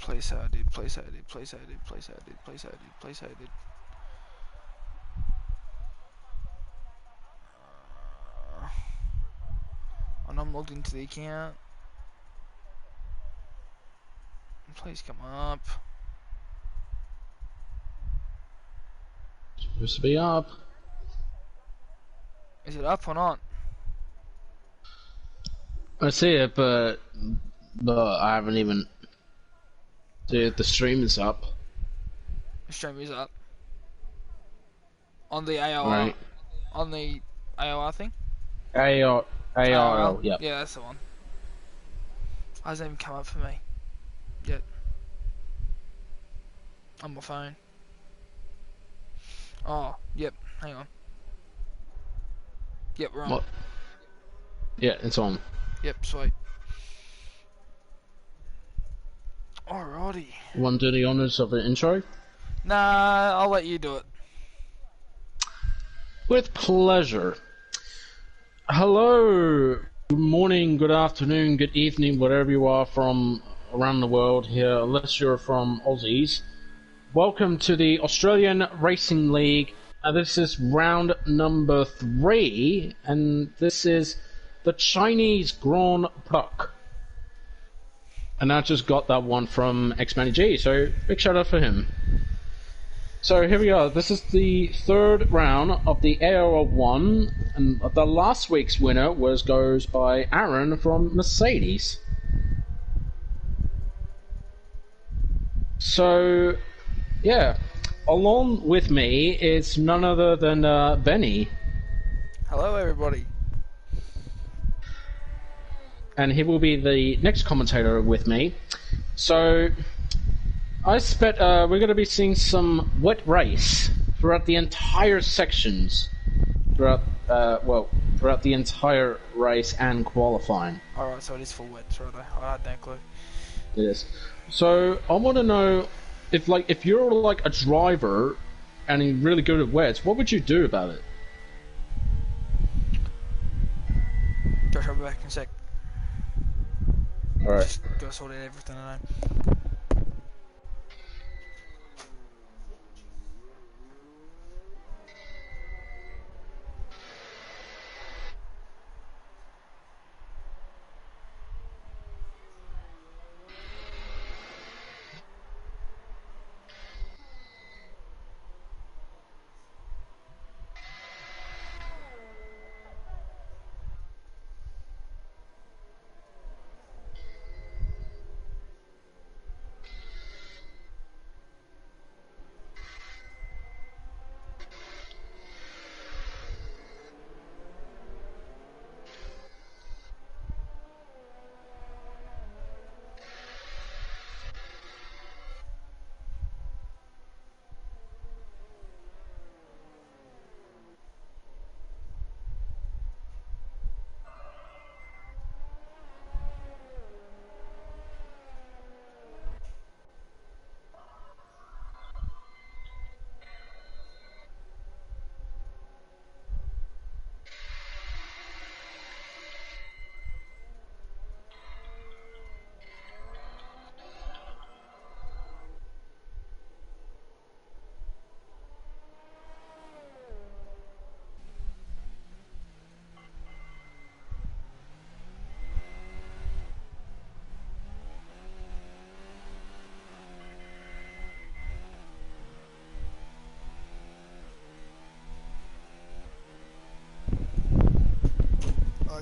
Place how I did, place how I did, place how I did, place how I did, place how I did, place how I did. And I'm logged into the account. Please come up. Supposed to be up. Is it up or not? I see it, but I haven't even. See if the stream is up. The stream is up. On the ARL. Right. On the ARL thing? ARL, yep. Yeah, that's the one. Hasn't even come up for me yet. On my phone. Oh, yep, hang on. Yep, we're on. What? Yeah, it's on. Yep, sweet. Alrighty. You want to do the honours of an intro? Nah, I'll let you do it. With pleasure. Hello, good morning, good afternoon, good evening, wherever you are from around the world here, unless you're from Aussies. Welcome to the Australian Racing League. This is round number 3, and this is the Chinese Grand Prix. And I just got that one from X-Manny, so big shout out for him. So here we are, this is the third round of the ARL1, and the last week's winner goes by Aaron from Mercedes. So, yeah, along with me is none other than Benny. Hello, everybody. And he will be the next commentator with me. So, I expect we're going to be seeing some wet race throughout the entire sections, throughout the entire race and qualifying. Alright, so it is full wet, right? I had no clue. It is. So I want to know if you're like a driver and you're really good at wets, what would you do about it? Josh, I'll be back in a sec. Alright. Just gotta sort out everything I know.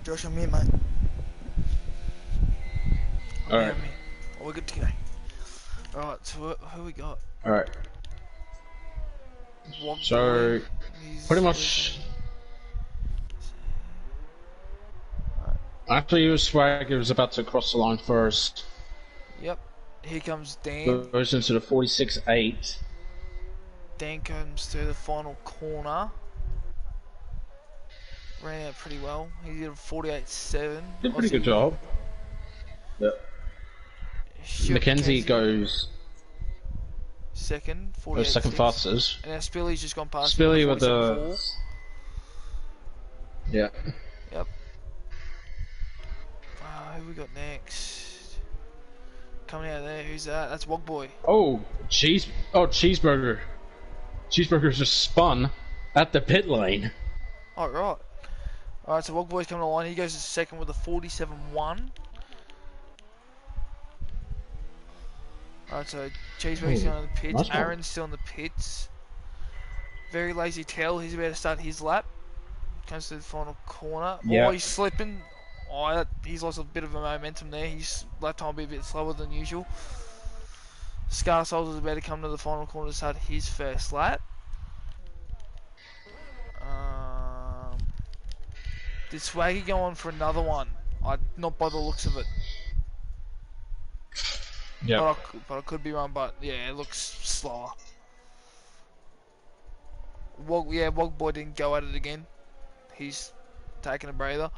Josh, I'm here, mate. Alright. We're good to go. Alright, so who we got? Alright. So, pretty much. After you Swagger was about to cross the line first. Yep. Here comes Dan. Goes into the 46.8. Dan comes through the final corner. Ran out pretty well. He did a 48.7. Did a pretty good job. Yep. Mackenzie goes second, 48.6. Goes second fastest. And now Spilly's just gone past. Spilly with the. Yeah. Yep. Who we got next? coming out of there. Who's that? That's Wogboy. Oh, Cheeseburger. Cheeseburger's just spun at the pit lane. Oh, right. Alright, so Wogboy's coming to the line. He goes to second with a 47-1. Alright, so Cheeseburger's still in the pits. Nice one. Aaron's still in the pits. Very lazy tail. He's about to start his lap. Comes to the final corner. Yeah. Oh, he's slipping. Oh, he's lost a bit of momentum there. His lap time will be a bit slower than usual. Scar Souls is about to come to the final corner to start his first lap. Did Swaggy go on for another one? Not by the looks of it. Yeah. But I could be wrong, but yeah, it looks slower. Wogboy didn't go at it again. He's taking a breather.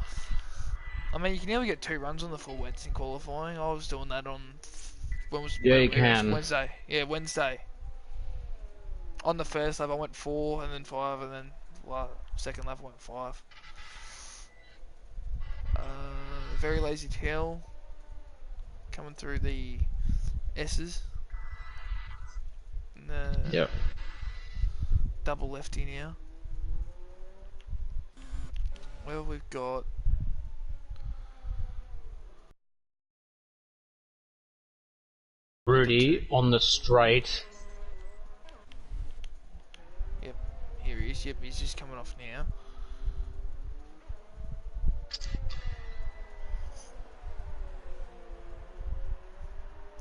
I mean, you can nearly get 2 runs on the full wets in qualifying. I was doing that on... You can. Wednesday. Yeah, Wednesday. On the first lap I went 4 and then 5 and then second lap I went 5. Very lazy tail. Coming through the S's. Yep. Double lefty now. Well, we've got... Rudy on the straight. Yep, here he is. Yep, he's just coming off now.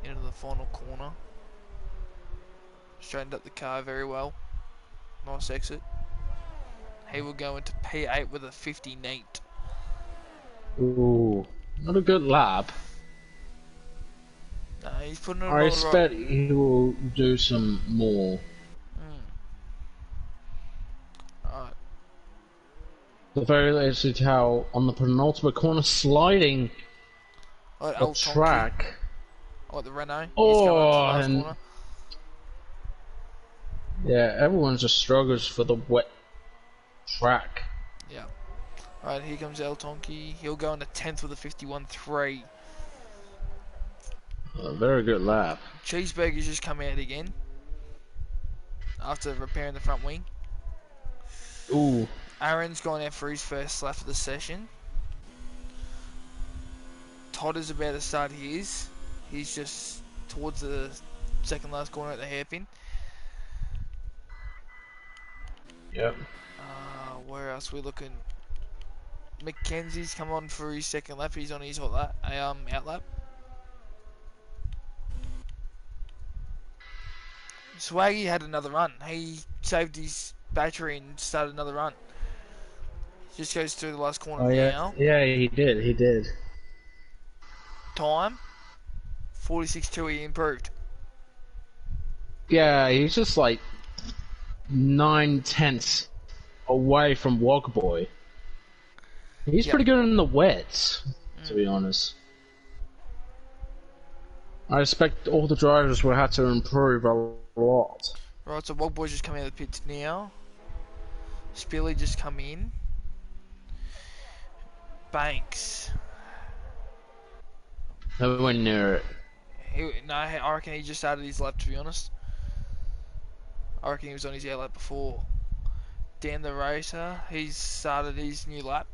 Into the final corner. Straightened up the car very well. Nice exit. He will go into P8 with a 50 neat. Ooh, not a good lap. No, he's putting it on I the expect he will do some more. Alright. The very lazy tail on the penultimate corner, sliding the track. Oh, the Renault. Oh, and yeah, everyone just struggles for the wet track. Yeah. Alright, here comes El Tonki. He'll go into 10th with a 51.3. A very good lap. Cheeseburger's just come out again after repairing the front wing. Ooh. Aaron's gone out for his first lap of the session. Todd is about to start his. He's just towards the second last corner at the hairpin. Yep. Where else are we looking? Mackenzie's come on for his second lap. He's on his hot lap, out lap. Swaggy had another run. He saved his battery and started another run. Just goes through the last corner now. Yeah, he did. Time 46.2. He improved. Yeah, he's just like 9/10 away from Wogboy. He's pretty good in the wets, to be honest. I expect all the drivers will have to improve a lot. Right, so Wogboy's just coming out of the pits now. Spilly just come in. Banks. Nowhere near it. I reckon he just started his lap, to be honest. I reckon he was on his air lap before. Dan the Racer, he's started his new lap.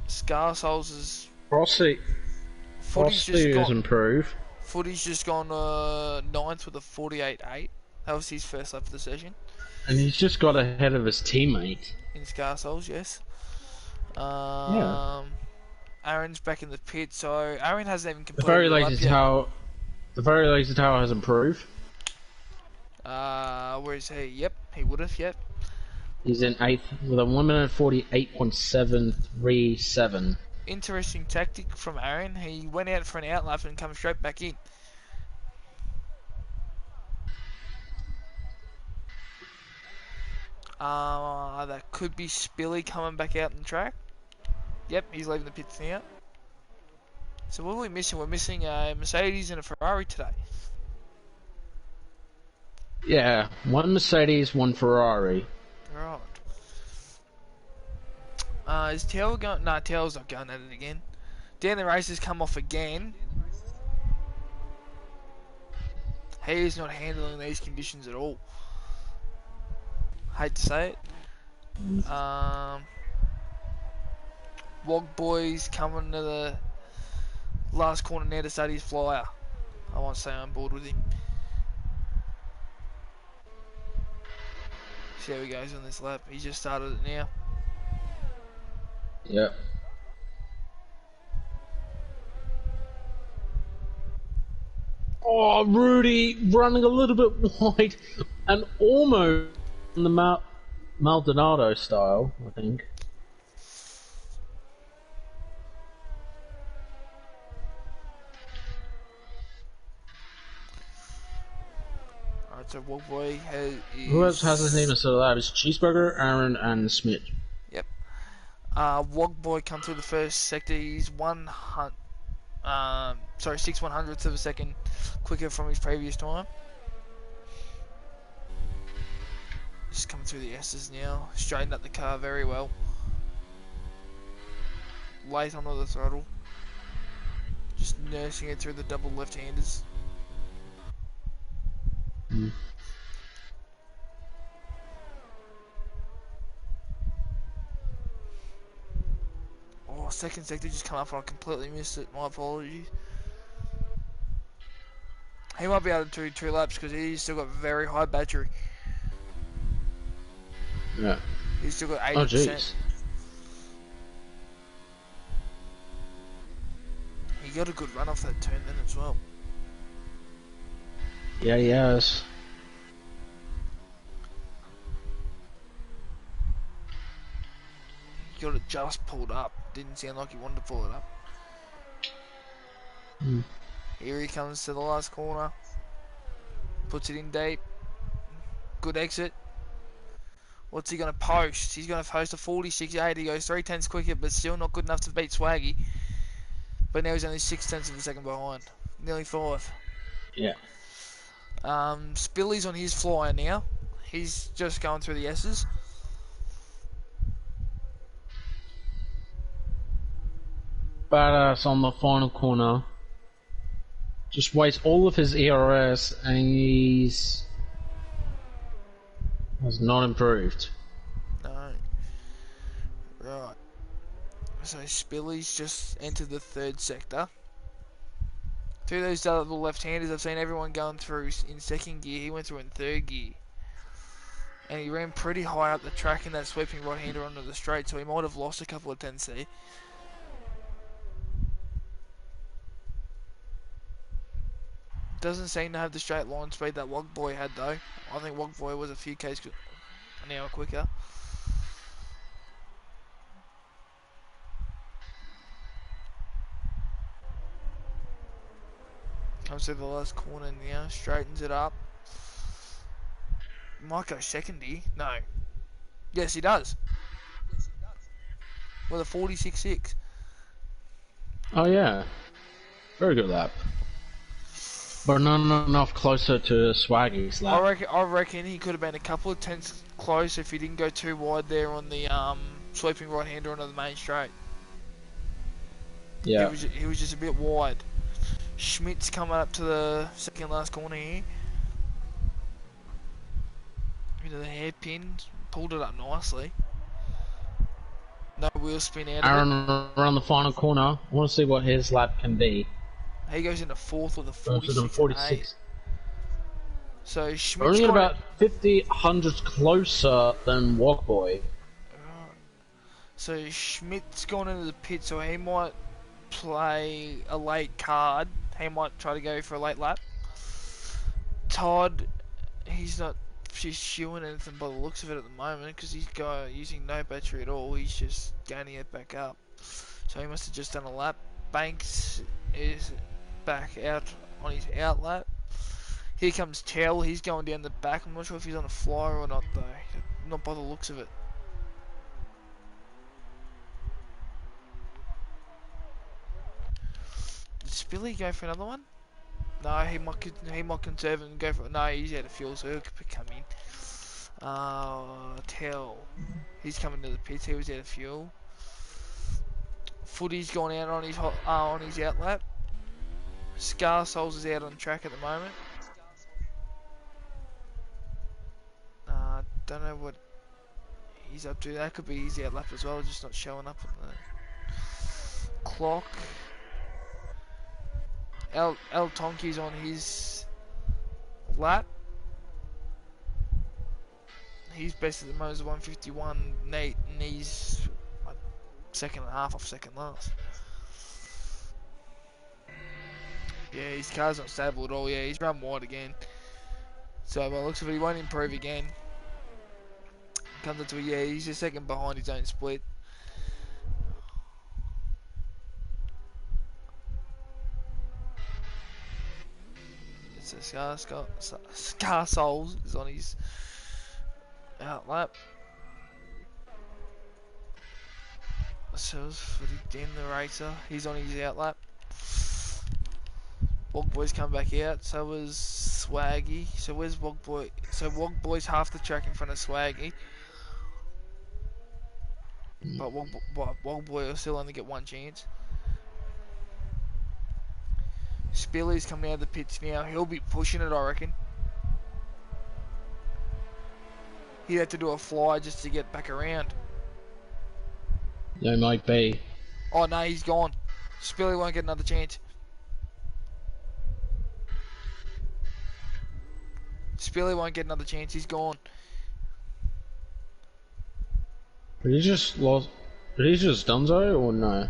Scar Souls is... Frosty has improved. Footy's just gone 9th with a 48.8. That was his first lap of the session. And he's just got ahead of his teammate. In Scar Souls, yes. Yeah. Aaron's back in the pit, so Aaron hasn't even completed The very lazy tower has improved. Where is he? Yep, he would have, yep. He's in 8th with a 1 minute 48.737. Interesting tactic from Aaron. He went out for an out lap and come straight back in. That could be Spilly coming back out on the track. Yep, he's leaving the pits now. So what are we missing? We're missing a Mercedes and a Ferrari today. Yeah, 1 Mercedes, 1 Ferrari. Right. Is Tail going? No, Tail's not going at it again. Dan the Racer's come off again. He is not handling these conditions at all. Hate to say it. Wog Boy's coming to the last corner now to start his flyer. I won't say I'm bored with him. See how he goes on this lap. He just started it now. Yep. Oh, Rudy running a little bit wide and almost in the Maldonado style, I think. Alright, so Wog Boy Who else has his name instead of that? It's Cheeseburger, Aaron, and Smith. Yep. Wog Boy come through the first sector. He's 6/100ths of a second quicker from his previous time. Just coming through the S's now. Straightened up the car very well. Late onto the throttle. Just nursing it through the double left-handers. Oh, second sector just come up and I completely missed it. My apologies. He might be able to do 2 laps because he's still got very high battery. Yeah. He's still got 80%. Oh, jeez. He got a good run off that turn then as well. Yeah, he has. He got it just pulled up. Didn't sound like he wanted to pull it up. Here he comes to the last corner. Puts it in deep. Good exit. What's he going to post? He's going to post a 46.8. He goes 3/10 quicker, but still not good enough to beat Swaggy. But now he's only 6/10 of a second behind. Nearly 5. Yeah. Spilly's on his flyer now. He's just going through the S's. Badass on the final corner. Just wastes all of his ERS and has not improved. No. Right. So Spilly's just entered the 3rd sector. Through those double left-handers, I've seen everyone going through in 2nd gear. He went through in 3rd gear. And he ran pretty high up the track in that sweeping right-hander onto the straight, so he might have lost a couple of tenths there. Doesn't seem to have the straight line speed that Wog Boy had though. I think Wog Boy was a few k's an hour quicker. Comes to the last corner now, straightens it up. Might go secondy. No. Yes, he does. With a 46.6. Oh yeah. Very good lap. But not enough closer to Swaggy's lap. I reckon he could have been a couple of tenths close if he didn't go too wide there on the sweeping right-hander onto the main straight. Yeah. He was just a bit wide. Schmidt's coming up to the second last corner here. Into the hairpin, pulled it up nicely. No wheel spin out Aaron of it. around the final corner. I want to see what his lap can be. He goes into 4th with a 46. 46. So Schmidt's Only got about 50 hundredths closer than Walkboy. So Schmidt's gone into the pit, so he might play a late card. He might try to go for a late lap. Todd, he's not pursuing anything by the looks of it at the moment because he's using no battery at all. He's just going to get back up. So he must have just done a lap. Banks is back out on his out lap. Here comes Tell. He's going down the back. I'm not sure if he's on a flyer or not though. Not by the looks of it. Did Spilly go for another one? No, he might conserve and go for it. No, he's out of fuel, so he'll come in. Tell. He's coming to the pits. He was out of fuel. Footy's gone out on his out lap. Scar Souls is out on track at the moment. don't know what he's up to. That could be his out lap as well, just not showing up on the clock. El Tonki's on his lap. He's best at the moment is 151. Nate, and he's like second and a half off second last. Yeah, his car's not stable at all. Yeah, he's run wide again. So by the looks of it, he won't improve again. Comes up to a, yeah, he's a second behind his own split. It's a Scar Souls is on his out lap. So for the Den the Racer, he's on his out lap. Wog Boy's come back out, so was Swaggy. So where's Wog Boy? So Wog Boy's half the track in front of Swaggy. But Wog Boy will still only get one chance. Spilly's coming out of the pits now. He'll be pushing it, I reckon. He'd have to do a fly just to get back around. There might be. Oh no, he's gone. Spilly won't get another chance. Spilly won't get another chance. He's gone. Did he just lost? Did he just Dunzo or no? No,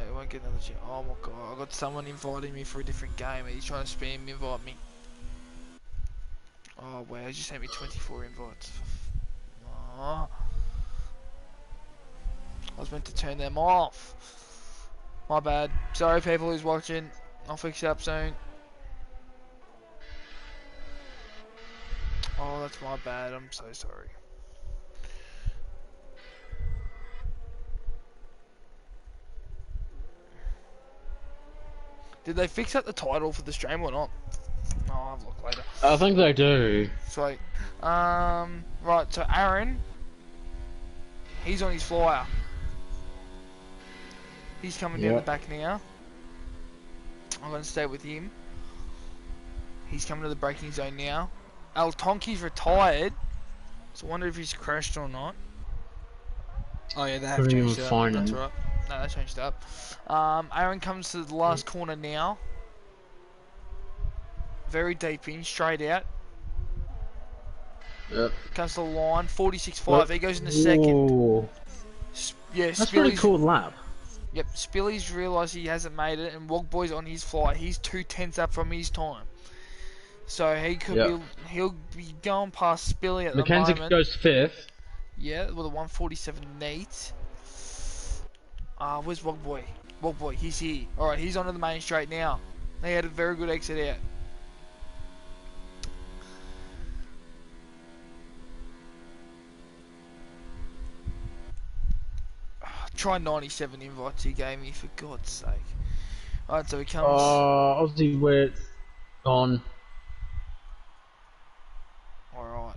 he won't get another chance. Oh my god, I got someone inviting me for a different game and he's trying to spam invite me. Oh wow, he just sent me 24 invites. Oh. I was meant to turn them off. My bad. Sorry people who's watching. I'll fix it up soon. Oh, that's my bad. I'm so sorry. Did they fix up the title for the stream or not? No, I'll have a look later. I think they do. Sweet. Right, so Aaron, he's on his flyer. He's coming down the back now. I'm going to stay with him. He's coming to the braking zone now. El Tonki's retired, so I wonder if he's crashed or not. Oh yeah, they have changed it up. That's right. No, they changed it up. Aaron comes to the last corner now. Very deep in, straight out. Yep. Comes to the line, 46.5. He goes in the second. Yeah, that's a pretty cool lap. Yep, Spilly's realised he hasn't made it, and Wogboy's on his fly. He's 2/10 up from his time, so he could he'll be going past Spilly at the moment. Mackenzie goes fifth. Yeah, with a 147 neat. Where's Wogboy? Wogboy, he's here. All right, he's onto the main straight now. They had a very good exit out. Try 97 invites he gave me, for God's sake. Alright, so he comes... Oh, Aussie, where gone. Alright.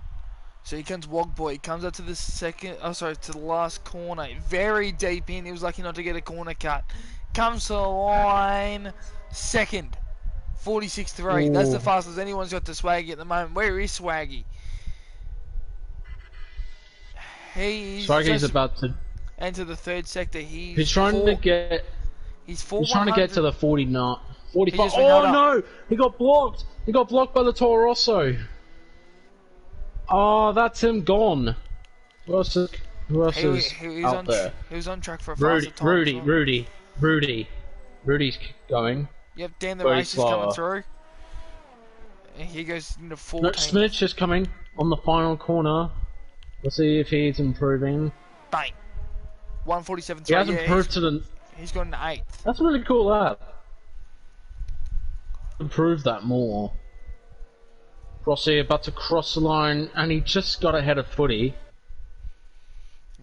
So he comes Wogboy, he comes up to the second... Oh, sorry, to the last corner. Very deep in, he was lucky not to get a corner cut. Comes to the line... Second. 46.3. That's the fastest anyone's got to Swaggy at the moment. Where is Swaggy? Swaggy's about to... Enter the third sector. He's trying to get. He's trying to get to the 49, 45. Oh no! He got blocked. He got blocked by the Toro Rosso. Oh, that's him gone. Who else is out there? He was on track for a faster time. Rudy's going. Yep, Dan the race is coming through. And he goes into 14. No, Smith is coming on the final corner. Let's see if he's improving. Bang. 147.3. He hasn't improved to the... He's got an 8th. That's a really cool lap. Improve that more. Rossi about to cross the line, and he just got ahead of Footy.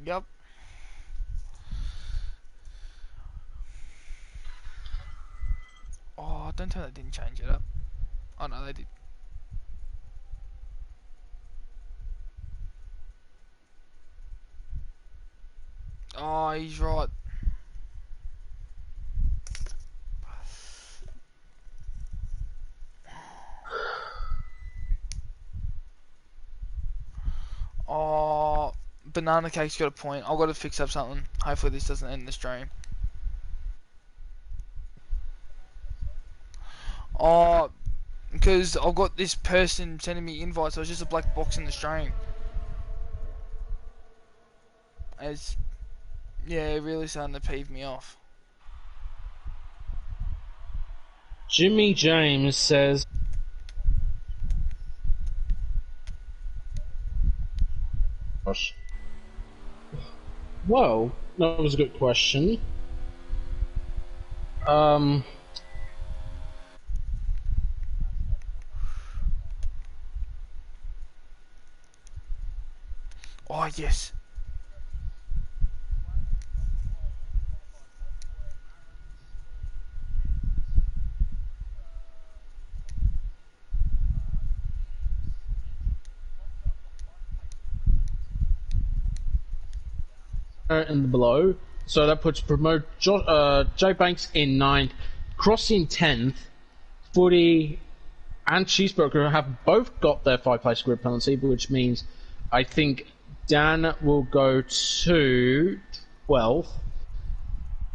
Yep. Oh, don't tell me they didn't change it up. Oh no, they did. Oh, he's right. Banana Cake's got a point. I've got to fix up something. Hopefully this doesn't end the stream. Oh, because I've got this person sending me invites, so it's just a black box in the stream. It's, yeah, really starting to peeve me off. Jimmy James says, gosh. Well, that was a good question. Oh, yes. In the below, so that puts Jay Banks in 9th, Cross in 10th, Footy and Cheeseburger have both got their 5-place grid penalty, which means I think Dan will go to 12th,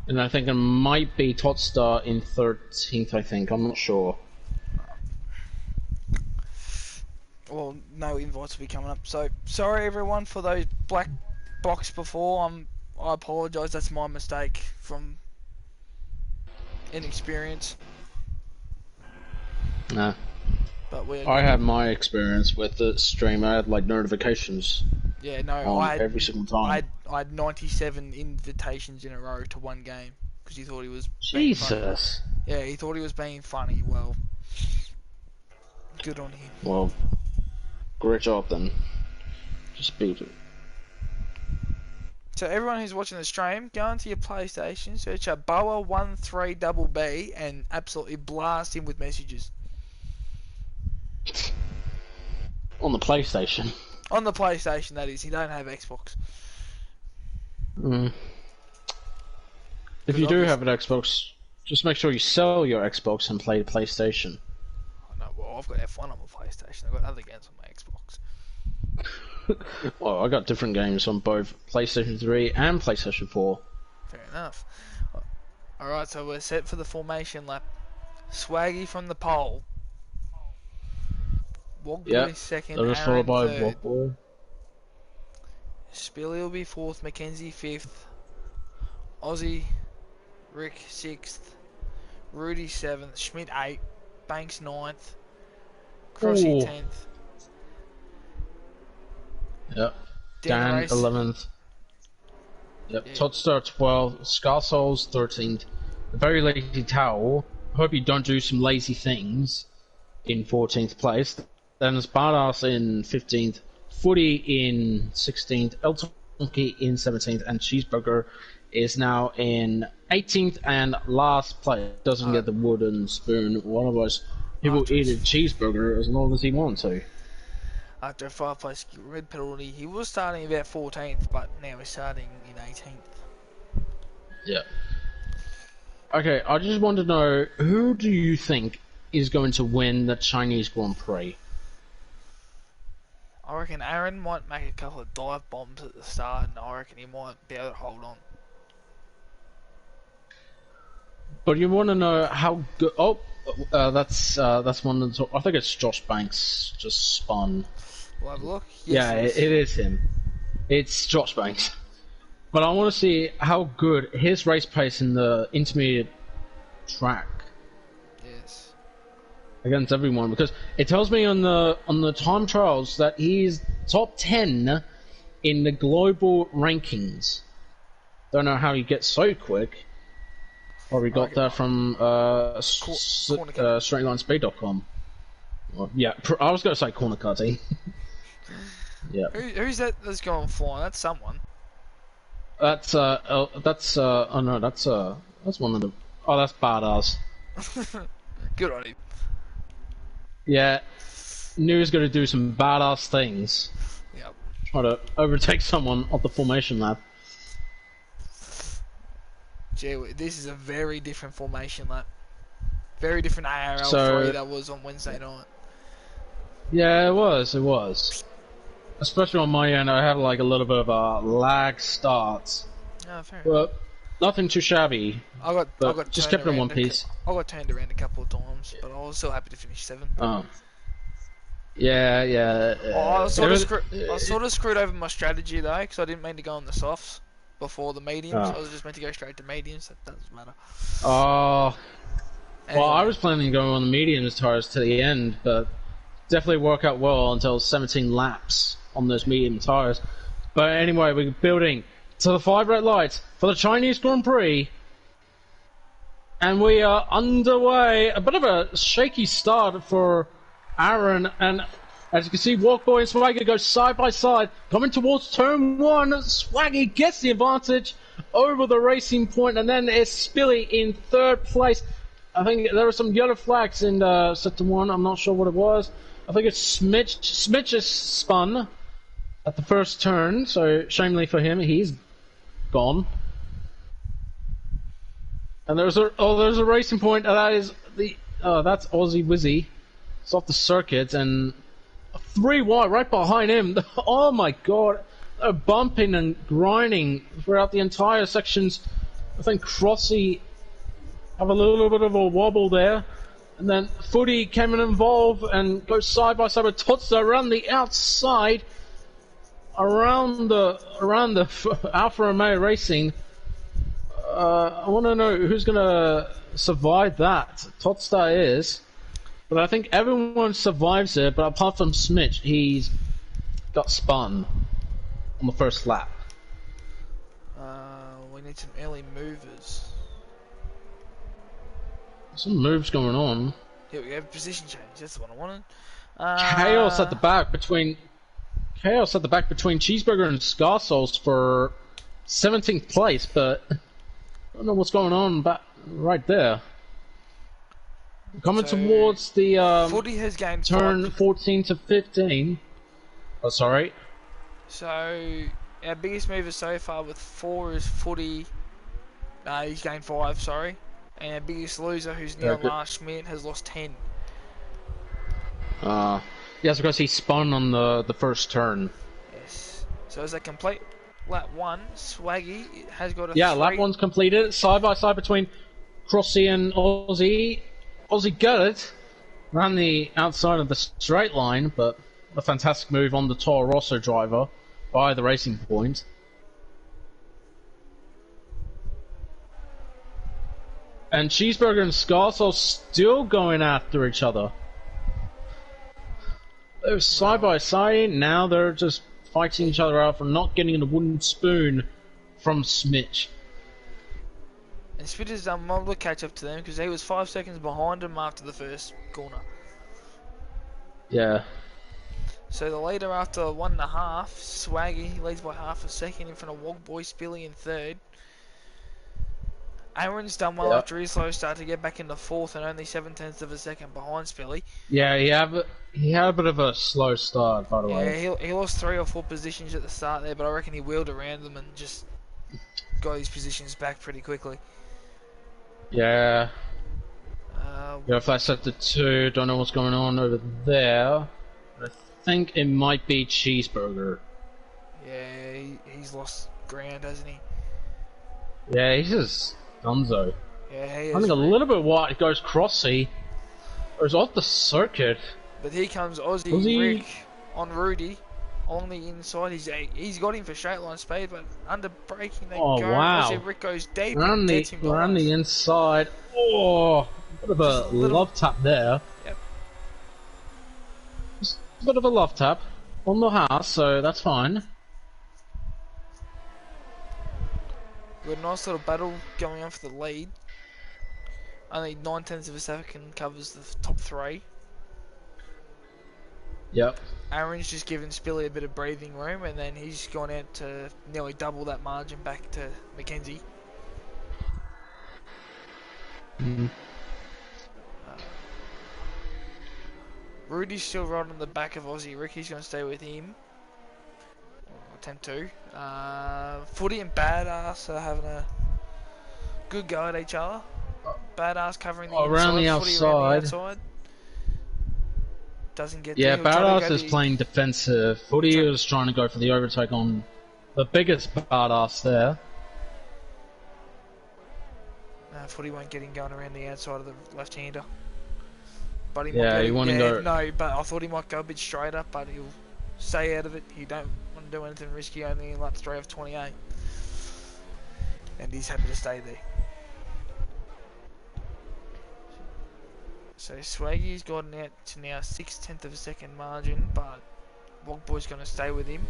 and I think it might be Totstar in 13th, I think, I'm not sure. Well, no invites will be coming up, so sorry everyone for those black box before. I apologise, that's my mistake from inexperience. Nah. But I had my experience with the stream. I had like notifications. Yeah, no, I had every single time. I had 97 invitations in a row to one game because he thought he was Jesus. Yeah, he thought he was being funny. Well, good on him. Well, great job then. Just beat it. So everyone who's watching the stream, go onto your PlayStation, search up Boa13BB and absolutely blast him with messages. On the PlayStation. On the PlayStation, that is. He don't have Xbox. If you do have an Xbox, just make sure you sell your Xbox and play the PlayStation. Oh, no, well, I've got F1 on my PlayStation. I've got other games on my Xbox. Well, I got different games on both PlayStation 3 and PlayStation 4. Fair enough. Alright, so we're set for the formation lap. Swaggy from the pole. Wogboy second, that was Aaron followed by third. Wogboy. Spilly will be fourth, Mackenzie fifth. Aussie, Rick sixth. Rudy seventh, Schmidt eighth. Banks ninth. Crossy 10th. Yep. Dan 11th. Yep. Yeah. Todstar 12th. Scarsoul's 13th. The very lazy towel. Hope you don't do some lazy things in 14th place. Then there's Badass in 15th. Footy in 16th. El Tonki in 17th. And Cheeseburger is now in 18th and last place. Doesn't get the wooden spoon. One of us people eat a cheeseburger as long as he wants to. After a 5-place red penalty, he was starting about 14th, but now he's starting in 18th. Yeah. Okay, I just want to know, who do you think is going to win the Chinese Grand Prix? I reckon Aaron might make a couple of dive bombs at the start, and I reckon he might be able to hold on. But you want to know how good... Oh, that's one of the... I think it's Josh Banks just spun. We'll have a look. Yes, yeah, it is him. It's Josh Banks. But I want to see how good his race pace in the intermediate track. Yes. Against everyone, because it tells me on the time trials that he's top 10 in the global rankings. Don't know how he gets so quick. Probably got that from straightlinespeed.com. Well, yeah, I was going to say corner cutting. Yeah. Who's that that's going flying? That's someone. That's one of the... Oh, that's Badass. Good on him. Yeah. Knew he was going to do some badass things. Yep. Try to overtake someone off the formation lap. Gee, this is a very different formation lap. Very different ARL3 that was on Wednesday night. Yeah, it was. especially on my end, I had like a little bit of a lag start, Oh, fair enough. but nothing too shabby. I got Just turned kept it in around one piece. I got turned around a couple of times, but I was still happy to finish 7th. Oh, yeah, yeah. I sort of screwed over my strategy though, because I didn't mean to go on the softs before the mediums. Oh. I was just meant to go straight to mediums. That doesn't matter. Oh. Anyway. Well, I was planning on going on the mediums tires to the end, but definitely work out well until 17 laps on those medium tires. But anyway, we're building to the 5 red lights for the Chinese Grand Prix. And we are underway. A bit of a shaky start for Aaron, and as you can see, Walkboy and Swaggy go side by side, coming towards turn 1. Swaggy gets the advantage over the racing point, and then it's Spilly in 3rd place. I think there were some yellow flags in sector 1. I'm not sure what it was. I think it's Smitch. Smitch is spun at the first turn, so shamefully for him, he's gone. And there's a racing point, and that is that's Aussie Wizzy. It's off the circuit, and 3 wide right behind him. Oh my god, they're bumping and grinding throughout the entire sections. I think Crossy have a little bit of a wobble there, and then Footy came involved and goes side by side with Totsa around the outside, around the Alfa Romeo Racing. I want to know who's gonna survive that. Totstar is, but I think everyone survives it. But apart from Smitch, he's got spun on the first lap. We need some early movers. Some moves going on. Here we go, position change. That's the one I wanted. Chaos at the back between Cheeseburger and Scarsouls for 17th place, but I don't know what's going on right there. Coming towards the Footy has gained turn 14 to 15. Oh, sorry. So our biggest mover so far with 4 is Footy. No, he's gained 5. Sorry. And our biggest loser, who's near last Schmidt, has lost 10. Yes, because he spun on the first turn. Yes. So as a complete lap 1, Swaggy has got a lap 1's completed. Side by side between Crossy and Aussie. Aussie got it. Ran the outside of the straight line, but a fantastic move on the Toro Rosso driver by the Racing Point. And Cheeseburger and Scarsouls still going after each other. They're side by side, now they're just fighting each other out for not getting the wooden spoon from Smitch. And Smitch has done well to catch up to them because he was 5 seconds behind him after the first corner. Yeah. So the leader after 1.5, Swaggy leads by half a second in front of Wogboy, Spilly in 3rd. Aaron's done well after his slow start to get back into 4th and only 0.7 of a second behind Spilly. Yeah, he had a bit of a slow start, by the way. Yeah, he lost 3 or 4 positions at the start there, but I reckon he wheeled around them and just got his positions back pretty quickly. Yeah. If I set the 2, don't know what's going on over there. I think it might be Cheeseburger. Yeah, he's lost ground, hasn't he? Yeah, he's just Dunzo. Yeah, he is. I think a little bit wide. It goes Crossy. Or it's off the circuit. But here comes Aussie Rick on Rudy on the inside. He's got him for straight line speed, but under braking they go. Wow. Aussie Rick goes deep. Around the inside. Oh, a bit of a love tap there. Yep. Just a bit of a love tap on the house, so that's fine. We've got a nice little battle going on for the lead. Only 0.9 of a second covers the top 3. Yep. Aaron's just given Spilly a bit of breathing room, and then he's gone out to nearly double that margin back to Mackenzie. Rudy's still right on the back of Aussie Rick. He's going to stay with him. Attempt to. Footy and Badass are having a good go at each other. Badass covering the inside, around the Footy around the outside. outside. doesn't get there. Yeah, He'll try to go Badass is playing defensive. Footy is trying to go for the overtake on the biggest Badass there. Footy won't get him going around the outside of the left-hander. But he Yeah, might you want to go... No, but I thought he might go a bit straighter, but he'll stay out of it. He don't want to do anything risky, only in lap 3 of 28. And he's happy to stay there. So Swaggy's gotten out to now 6/10 of a second margin, but Wogboy's going to stay with him.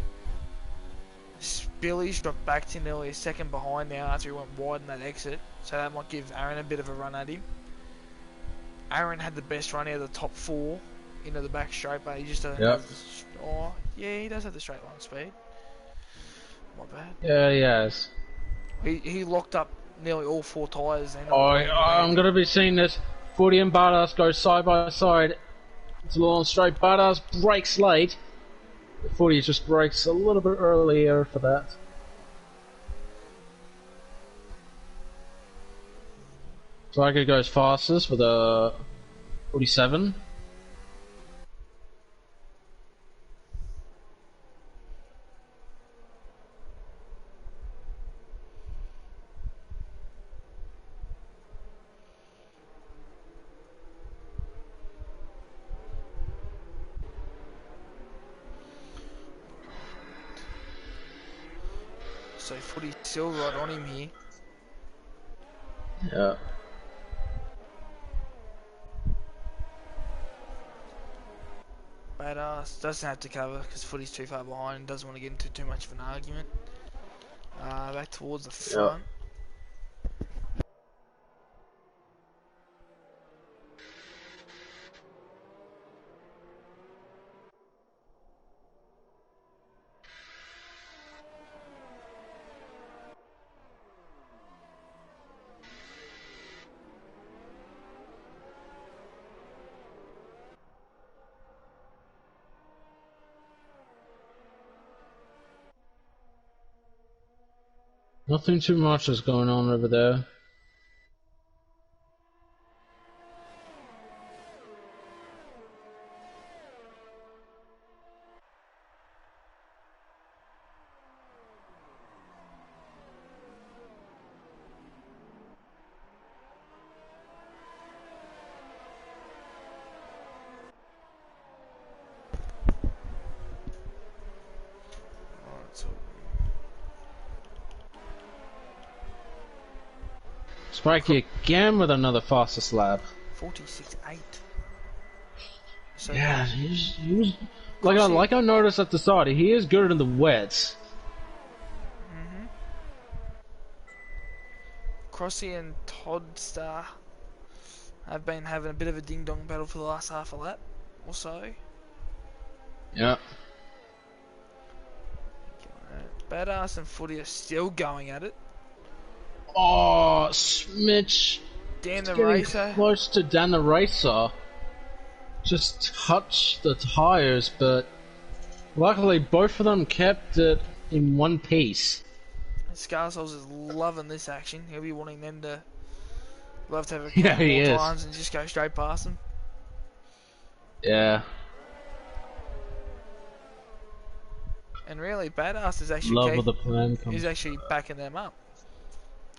Billy's dropped back to nearly a second behind now after he went wide in that exit, so that might give Aaron a bit of a run at him. Aaron had the best run out of the top 4 into the back straight, but he just doesn't have the... Oh, yeah, he does have the straight line speed. My bad. Yeah, he has. He locked up nearly all 4 tyres. I'm going to be seeing this. Footy and Badass go side by side. It's a long straight. Badass breaks late. Footy just breaks a little bit earlier for that. Tiger goes fastest with a 47. So Footy's still right on him here. Yeah. Badass doesn't have to cover because Footy's too far behind and doesn't want to get into too much of an argument. Back towards the front. Nothing too much is going on over there. Spikey again with another fastest lap. 46.8. So yeah, he's like I noticed at the start, he is good in the wets. Crossy and Toddstar have been having a bit of a ding-dong battle for the last half a lap or so. Yeah. Badass and Footy are still going at it. Oh, Smitch. Dan the Racer. Close to Dan the Racer. Just touched the tires, but luckily both of them kept it in one piece. Scarsouls is loving this action. He'll be wanting them to love to have a couple more times and just go straight past them. Yeah. And really, Badass is actually he's actually backing them up.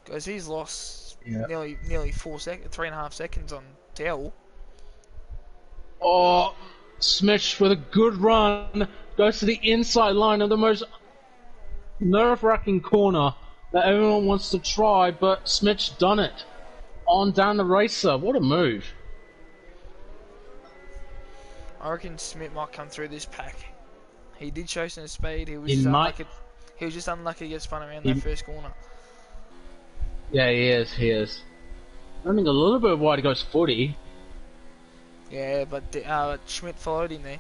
Because he's lost nearly 4 seconds, 3.5 seconds on Tell. Oh, Smitch with a good run goes to the inside line of the most nerve-wracking corner that everyone wants to try, but Smitch done it on down the racer. What a move! I reckon Smith might come through this pack. He did show some speed. He was just unlucky to get spun around that first corner. Yeah, he is. He is. Running a little bit wide, he goes 40. Yeah, but Schmidt followed him there.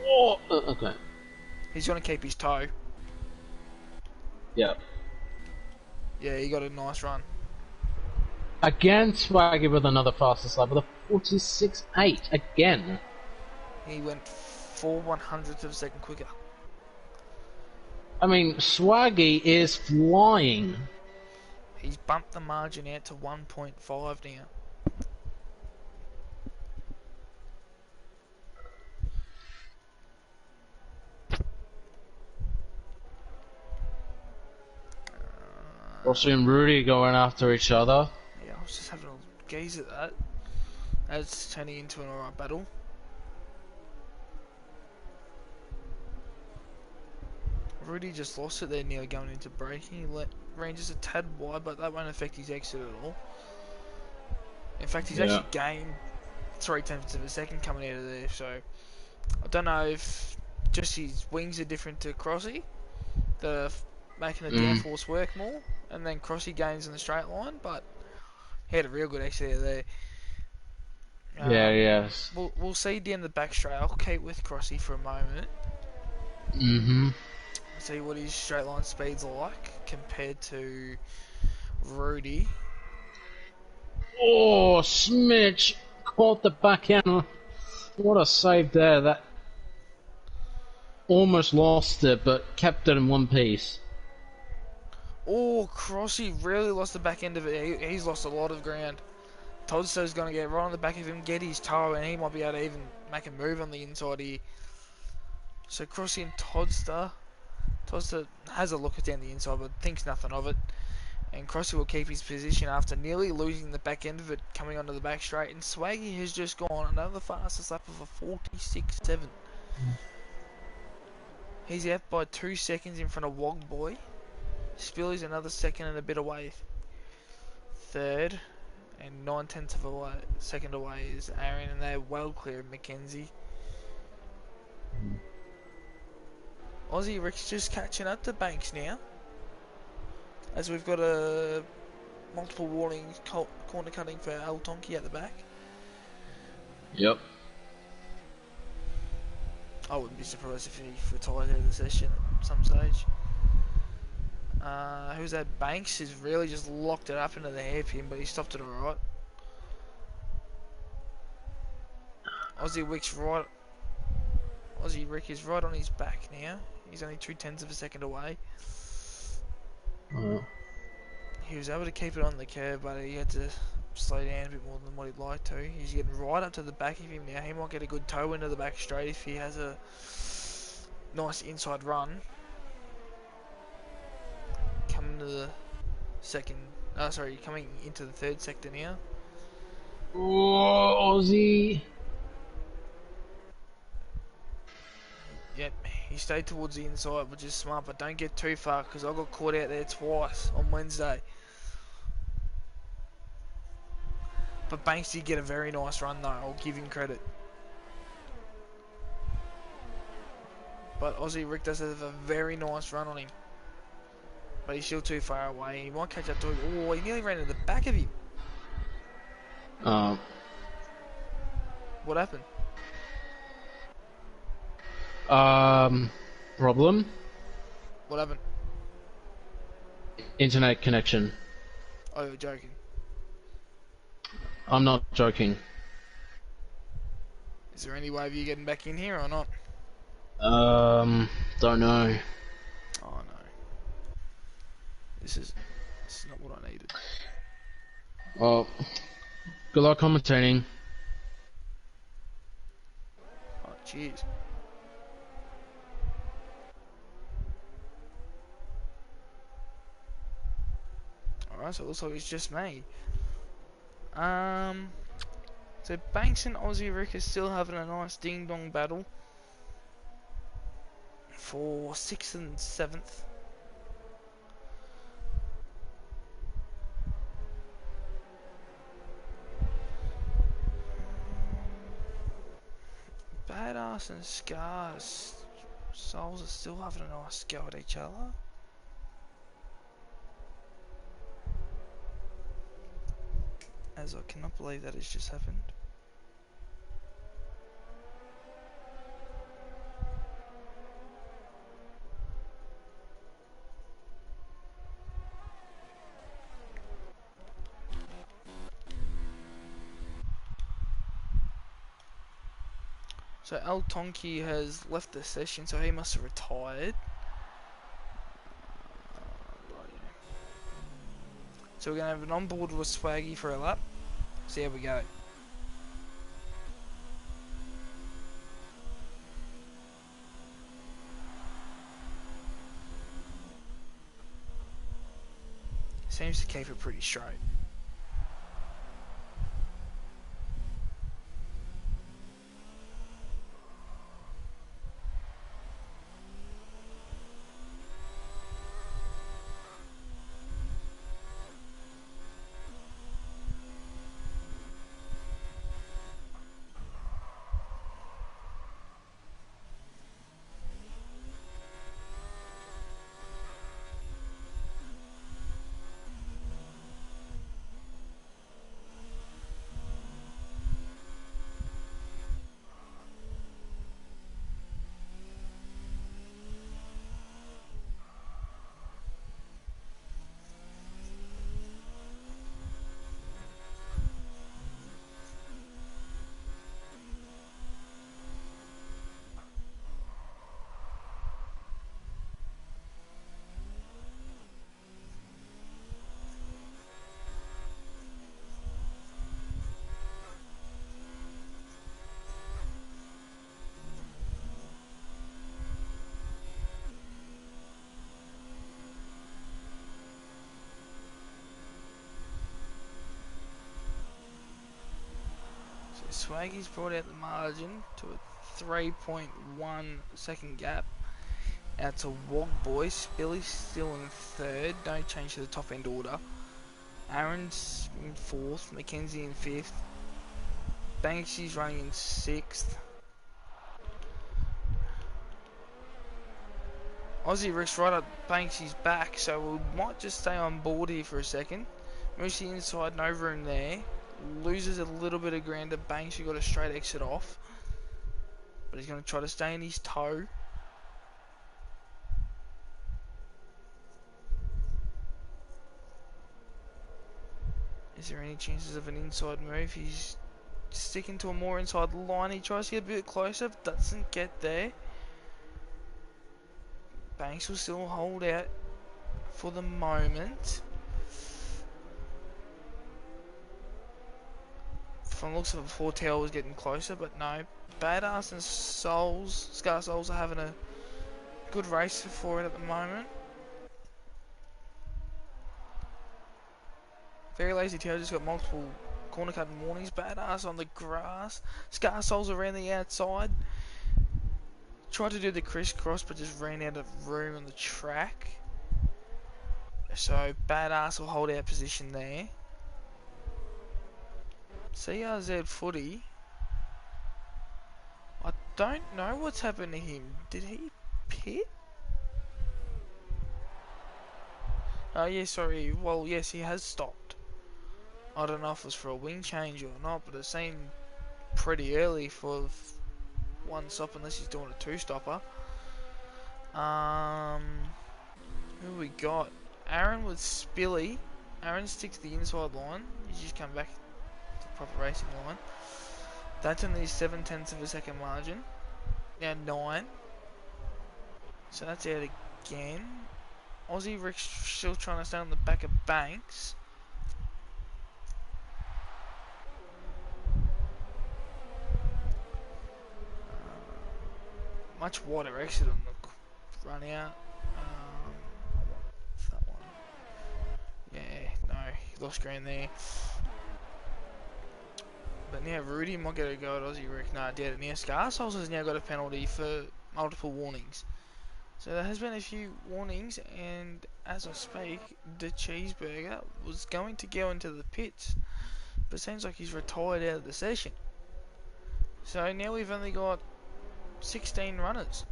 Oh, okay. He's going to keep his toe. Yeah. Yeah, he got a nice run. Again, Swaggy with another fastest lap with a 46.8 again. He went 4/100ths of a second quicker. I mean, Swaggy is flying. He's bumped the margin out to 1.5 now. Rossi and Rudy going after each other. Yeah, I was just having a gaze at that. That's turning into an alright battle. Rudy just lost it there, nearly going into braking. He let Rangers a tad wide, but that won't affect his exit at all. In fact, he's actually gained 3/10 of a second coming out of there, so I don't know if just his wings are different to Crossy, making the downforce work more, and then Crossy gains in the straight line, but he had a real good exit out there. Yes. We'll see at the end of the back straight. I'll keep with Crossy for a moment. See what his straight line speed's like compared to Rudy. Oh, Smidge caught the back end. What a save there. That almost lost it, but kept it in one piece. Oh, Crossy really lost the back end of it. He's lost a lot of ground. Toddster's going to get right on the back of him, get his toe, and he might be able to even make a move on the inside here. So Crossy and Toddster. Toddster has a look down the inside, but thinks nothing of it. And Crossy will keep his position after nearly losing the back end of it, coming onto the back straight. And Swaggy has just gone another fastest lap of a 46.7. He's out by 2 seconds in front of Wog Boy. Spilly's another second and a bit away. Third, and 9/10 of a second away is Aaron, and they're well clear of Mackenzie. Aussie Rick's just catching up to Banks now, as we've got a multiple warnings corner cutting for Al Tonki at the back. Yep. I wouldn't be surprised if he retired out of the session at some stage. Who's that? Banks has really just locked it up into the hairpin, but he stopped it alright. Aussie Rick is right on his back now. He's only 2/10 of a second away. He was able to keep it on the curve, but he had to slow down a bit more than what he'd like to. He's getting right up to the back of him now. He might get a good toe into the back straight if he has a nice inside run. Coming to the coming into the third sector now. Oh, Aussie. Yep, he stayed towards the inside, which is smart, but don't get too far, because I got caught out there twice on Wednesday. But Banks did get a very nice run though, I'll give him credit. But Aussie Rick does have a very nice run on him. But he's still too far away. He might catch up to him. Oh, he nearly ran into the back of him. What happened? Problem? What happened? Internet connection. Oh, you're joking. I'm not joking. Is there any way of you getting back in here or not? Don't know. Oh no. This is not what I needed. Well, good luck commentating. Oh, jeez. Alright, so it looks like it's just me. So Banks and Aussie Rick are still having a nice ding-dong battle for 6th and 7th. Badass and Scars Souls are still having a nice go at each other. As I cannot believe that has just happened. So Al Tonki has left the session, so he must have retired. So we're going to have an onboard with Swaggy for a lap. See how we go. seems to keep it pretty straight. Swaggy's brought out the margin to a 3.1 second gap out to Wog Boys. Billy's still in third, no change to the top end order. Aaron's in fourth, Mackenzie in fifth, Banksy's running in sixth. Aussie Rick's right up Banksy's back, so we might just stay on board here for a second. Moves the inside, no room there. Loses a little bit of ground to Banks, who got a straight exit off. But he's going to try to stay in his toe. Is there any chances of an inside move? He's sticking to a more inside line. He tries to get a bit closer, but doesn't get there. Banks will still hold out for the moment. From the looks of it, before Tail was getting closer, but no. Badass and Scar Souls are having a good race for it at the moment. Very Lazy Tail just got multiple corner cutting warnings. Badass on the grass. Scar Souls around the outside. Tried to do the crisscross, but just ran out of room on the track. So Badass will hold out position there. CRZ Footy, I don't know what's happened to him. Did he pit? Oh yeah, sorry. Well, yes, he has stopped. I don't know if it was for a wing change or not, but it seemed pretty early for one stop, unless he's doing a two-stopper. Who we got? Aaron with Spilly. Aaron sticks to the inside line. He's just come back proper racing line. That's only 7/10 of a second margin. Now 9. So that's out again. Aussie Rick's still trying to stay on the back of Banks. Much wider exit on the run out. What's that one? Yeah, no, he lost ground there. But now Rudy might get a go at Aussie Rick. No, dead it now. Scar Souls has now got a penalty for multiple warnings. So there has been a few warnings, and as I speak, the cheeseburger was going to go into the pits, but it seems like he's retired out of the session. So now we've only got 16 runners,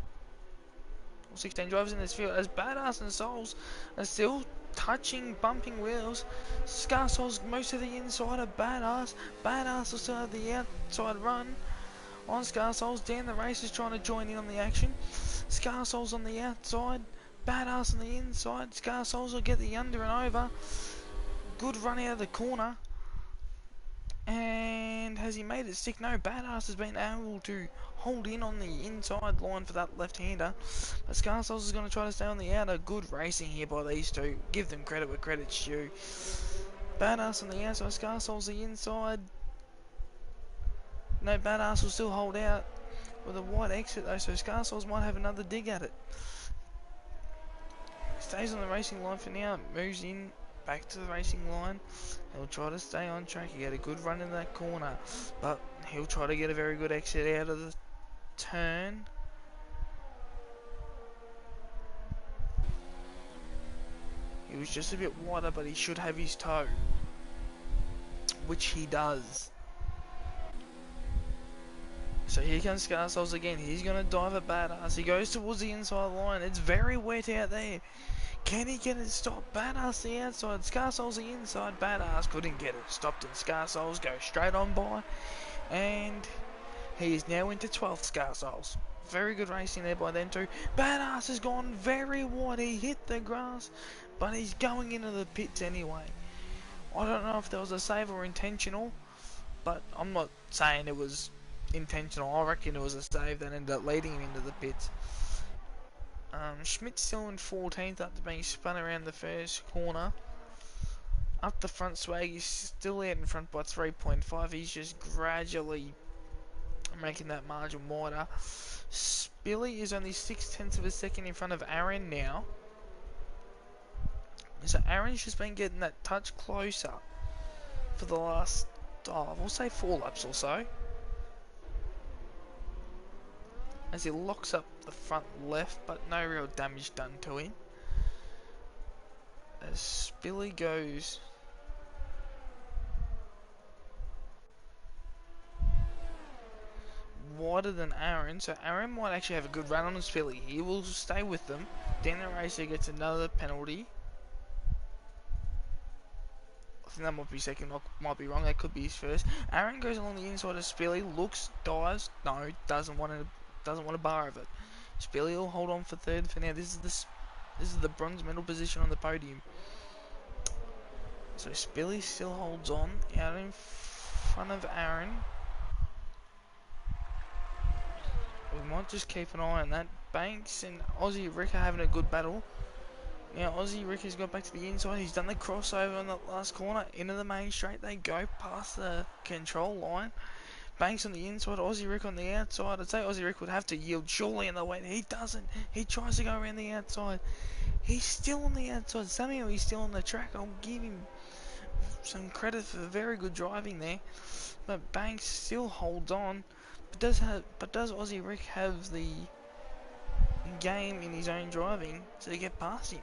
or 16 drivers in this field, as Badass and Souls are still touching, bumping wheels. Scar Souls most of the inside of Badass. Badass will still have the outside run on Scar Souls. Dan the race is trying to join in on the action. Scar Souls on the outside, Badass on the inside. Scar Souls will get the under and over. Good run out of the corner. And has he made it stick? No, Badass has been able to hold in on the inside line for that left-hander. But Scar Souls is going to try to stay on the outer. Good racing here by these two. Give them credit where credit's due. Badass on the outside, Scar Souls the inside. No, Badass will still hold out with a wide exit though, so Scar Souls might have another dig at it. Stays on the racing line for now, moves in back to the racing line. He'll try to stay on track. He had a good run in that corner, but he'll try to get a very good exit out of the turn. He was just a bit wider, but he should have his toe, which he does. So here comes Scarsouls again. He's going to dive a badass. He goes towards the inside line. It's very wet out there. Can he get it stopped? Badass the outside. Scarsouls the inside. Badass couldn't get it stopped, and Scarsouls go straight on by. And he is now into 12th, Scarsouls. Very good racing there by them too. Badass has gone very wide. He hit the grass, but he's going into the pits anyway. I don't know if there was a save or intentional, but I'm not saying it was intentional. I reckon it was a save that ended up leading him into the pits. Schmidt's still in 14th after being spun around the first corner. Up the front, Swag is still out in front by 3.5. He's just gradually making that margin wider. Spilly is only 6/10 of a second in front of Aaron now. So Aaron's just been getting that touch closer for the last, we'll say 4 laps or so. As he locks up the front left, but no real damage done to him. As Spilly goes wider than Aaron, so Aaron might actually have a good run on Spilly. He will stay with them. Then the racer gets another penalty. I think that might be second, might be wrong, that could be his first. Aaron goes along the inside of Spilly, looks, dives, no, doesn't want a bar of it. Spilly will hold on for third for now. This is the bronze medal position on the podium. So Spilly still holds on out in front of Aaron. We might just keep an eye on that. Banks and Aussie Rick are having a good battle. Now Aussie Rick has got back to the inside. He's done the crossover on that last corner. Into the main straight they go, past the control line. Banks on the inside, Aussie Rick on the outside. I'd say Aussie Rick would have to yield surely in the way. He doesn't. He tries to go around the outside. He's still on the outside. Somehow he's still on the track. I'll give him some credit for very good driving there. But Banks still holds on. But does Aussie Rick have the game in his own driving to get past him?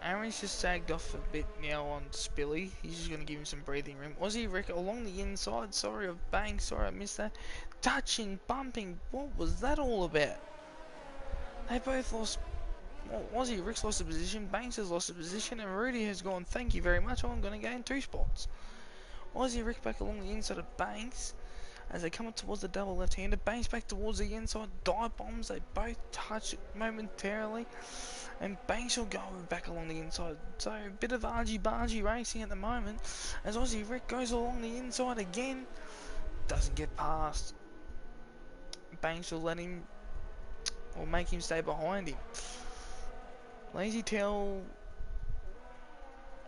Aaron's just sagged off a bit now on Spilly. He's just going to give him some breathing room. Aussie Rick along the inside. Sorry of Banks. Sorry I missed that. Touching, bumping. What was that all about? They both lost. Well, Aussie Rick's lost a position. Banks has lost a position. And Rudy has gone, thank you very much. I'm going to gain 2 spots. Aussie Rick back along the inside of Banks. As they come up towards the double left-hander. Banks back towards the inside. Dive bombs. They both touch momentarily. And Banks will go back along the inside. So a bit of argy-bargy racing at the moment. As Aussie Rick goes along the inside again. Doesn't get past. Banks will let him, or make him stay behind him. Lazy Tail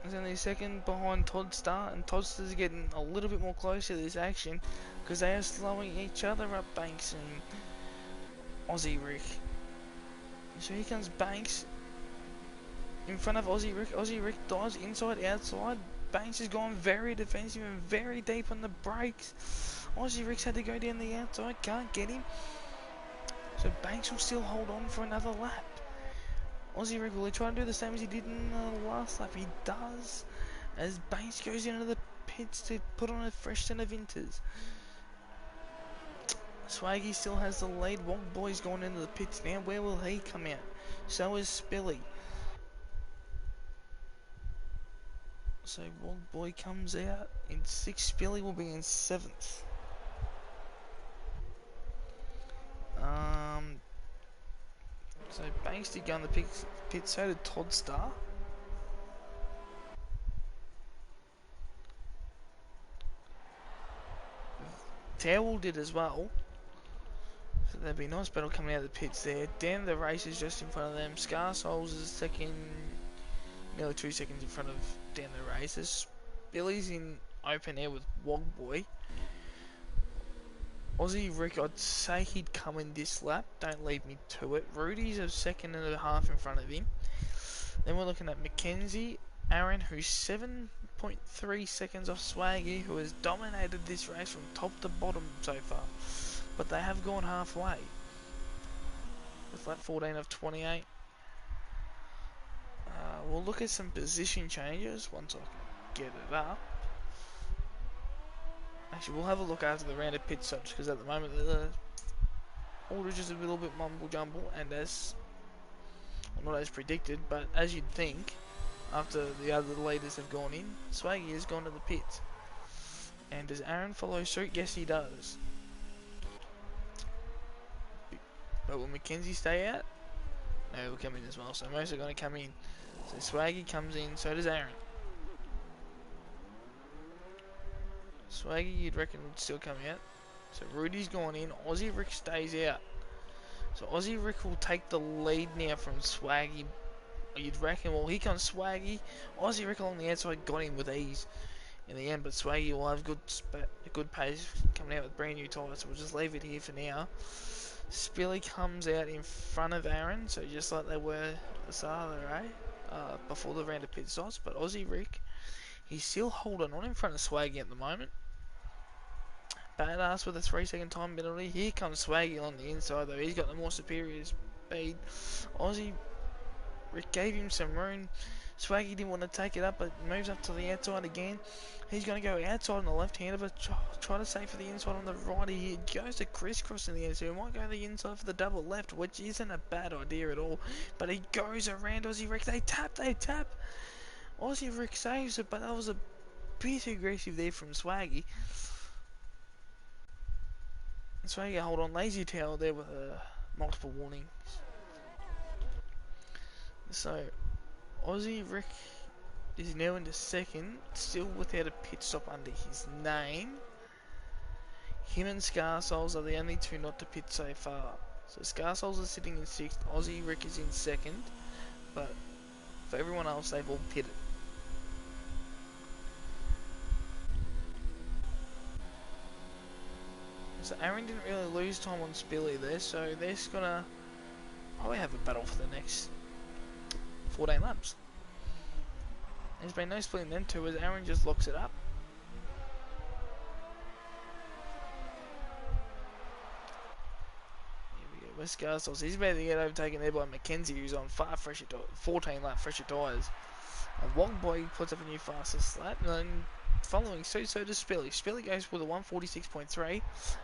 is only second behind Todd Star, and Todd Star's getting a little bit more close to this action because they are slowing each other up, Banks and Aussie Rick. So here comes Banks in front of Aussie Rick. Aussie Rick dives inside, outside. Banks has gone very defensive and very deep on the brakes. Aussie Rick's had to go down the outside, can't get him. So Banks will still hold on for another lap. Aussie Rick, will he try to do the same as he did in the last lap? He does, as Banks goes into the pits to put on a fresh set of inters. Swaggy still has the lead. Wog Boy's gone into the pits now. Where will he come out? So is Spilly. So Wog Boy comes out in 6th. Spilly will be in 7th. So Banks did go in the pit, so did Todd Star. Towel did as well. So there'd be a nice battle coming out of the pits there. Dan the race is just in front of them. Scarsouls is second, nearly 2 seconds in front of Dan the races. Billy's in open air with Wog Boy. Aussie Rick, I'd say he'd come in this lap. Don't leave me to it. Rudy's a second and a half in front of him. Then we're looking at Mackenzie, Aaron, who's 7.3 seconds off Swaggy, who has dominated this race from top to bottom so far. But they have gone halfway. With lap 14 of 28. We'll look at some position changes once I can get it up. Actually, we'll have a look after the round of pit stops, because at the moment the order is just a little bit mumble jumble, and as not as predicted, but as you'd think, after the other leaders have gone in, Swaggy has gone to the pits. And does Aaron follow suit? Yes, he does. But will Mackenzie stay out? No, he'll come in as well. So most are going to come in. So Swaggy comes in, so does Aaron. Swaggy, you'd reckon, would still come out. So Rudy's gone in. Aussie Rick stays out. So Aussie Rick will take the lead now from Swaggy. You'd reckon, well, here comes Swaggy. Aussie Rick along the outside got him with ease in the end, but Swaggy will have good pace coming out with brand new tyres, so we'll just leave it here for now. Spilly comes out in front of Aaron, so just like they were at the start of the race, before the round of pit stops, but Aussie Rick, he's still holding on in front of Swaggy at the moment. Badass with a 3-second time penalty. Here comes Swaggy on the inside though, he's got the more superior speed. Aussie Rick gave him some room. Swaggy didn't want to take it up, but moves up to the outside again. He's going to go outside on the left-hander, but try to save for the inside on the right. He goes to crisscross in the end, so he might go the inside for the double left, which isn't a bad idea at all. But he goes around Aussie Rick. They tap. Aussie Rick saves it, but that was a bit aggressive there from Swaggy. Swaggy, hold on, lazy tail there with multiple warnings. So Aussie Rick is now into second, still without a pit stop under his name. Him and Scarsouls are the only two not to pit so far. So Scarsouls is sitting in 6th, Aussie Rick is in 2nd, but for everyone else they've all pitted. So Aaron didn't really lose time on Spilly there, so they're just gonna probably have a battle for the next 14 laps. There's been no splitting them two as Aaron just locks it up. Here we go, West Garstles. He's about to get overtaken there by Mackenzie, who's on far fresher 14 lap fresher tyres. And Wogboy puts up a new fastest lap, and then following suit, so does Spilly. Spilly goes with a 146.3,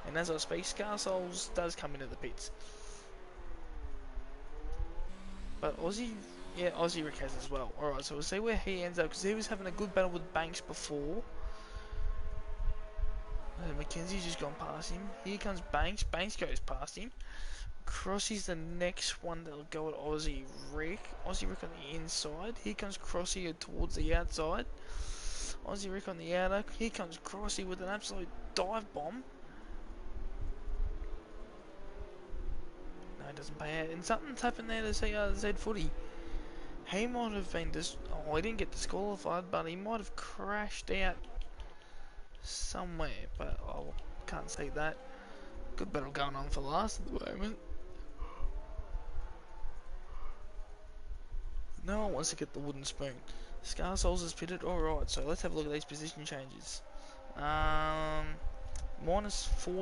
and as I speak, Scarsouls does come into the pits. But Aussie Rick has as well. Alright, so we'll see where he ends up, because he was having a good battle with Banks before. Mackenzie's just gone past him. Here comes Banks. Banks goes past him. Crossy's the next one that'll go at Aussie Rick. Aussie Rick on the inside. Here comes Crossy towards the outside. Aussie Rick on the outer. Here comes Crossy with an absolute dive bomb. No, it doesn't pay out. And something's happened there to CRZ Footy. He might have been he didn't get disqualified, but he might have crashed out somewhere, but I can't see that. Good battle going on for last at the moment. No one wants to get the wooden spoon. Scarsouls is pitted. Alright, so let's have a look at these position changes. -4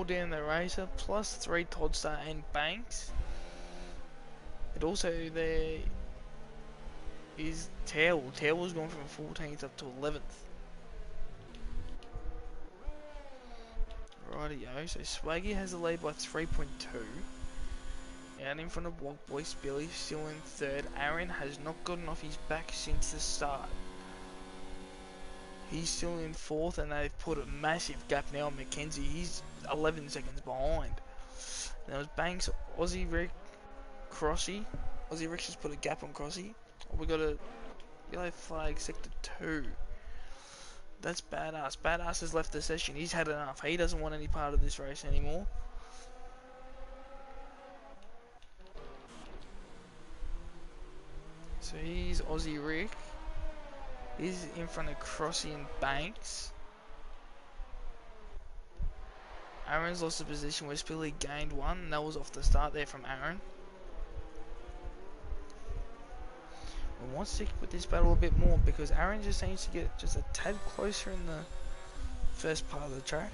down the racer, +3 Toddstar and Banks. But also there is Towel. Towel's gone from 14th up to 11th. Rightio, so Swaggy has the lead by 3.2. Out in front of Wogboy, Spilly still in 3rd. Aaron has not gotten off his back since the start. He's still in 4th, and they've put a massive gap now on Mackenzie. He's 11 seconds behind. Now it was Banks, Aussie Rick, Crossy. Aussie Rick's just put a gap on Crossy. We got a yellow flag sector 2. That's Badass. Badass has left the session. He's had enough. He doesn't want any part of this race anymore. So he's Aussie Rick. He's in front of Crossy and Banks. Aaron's lost a position where Spilly gained one, and that was off the start there from Aaron. We want to stick with this battle a bit more because Aaron just seems to get just a tad closer in the first part of the track.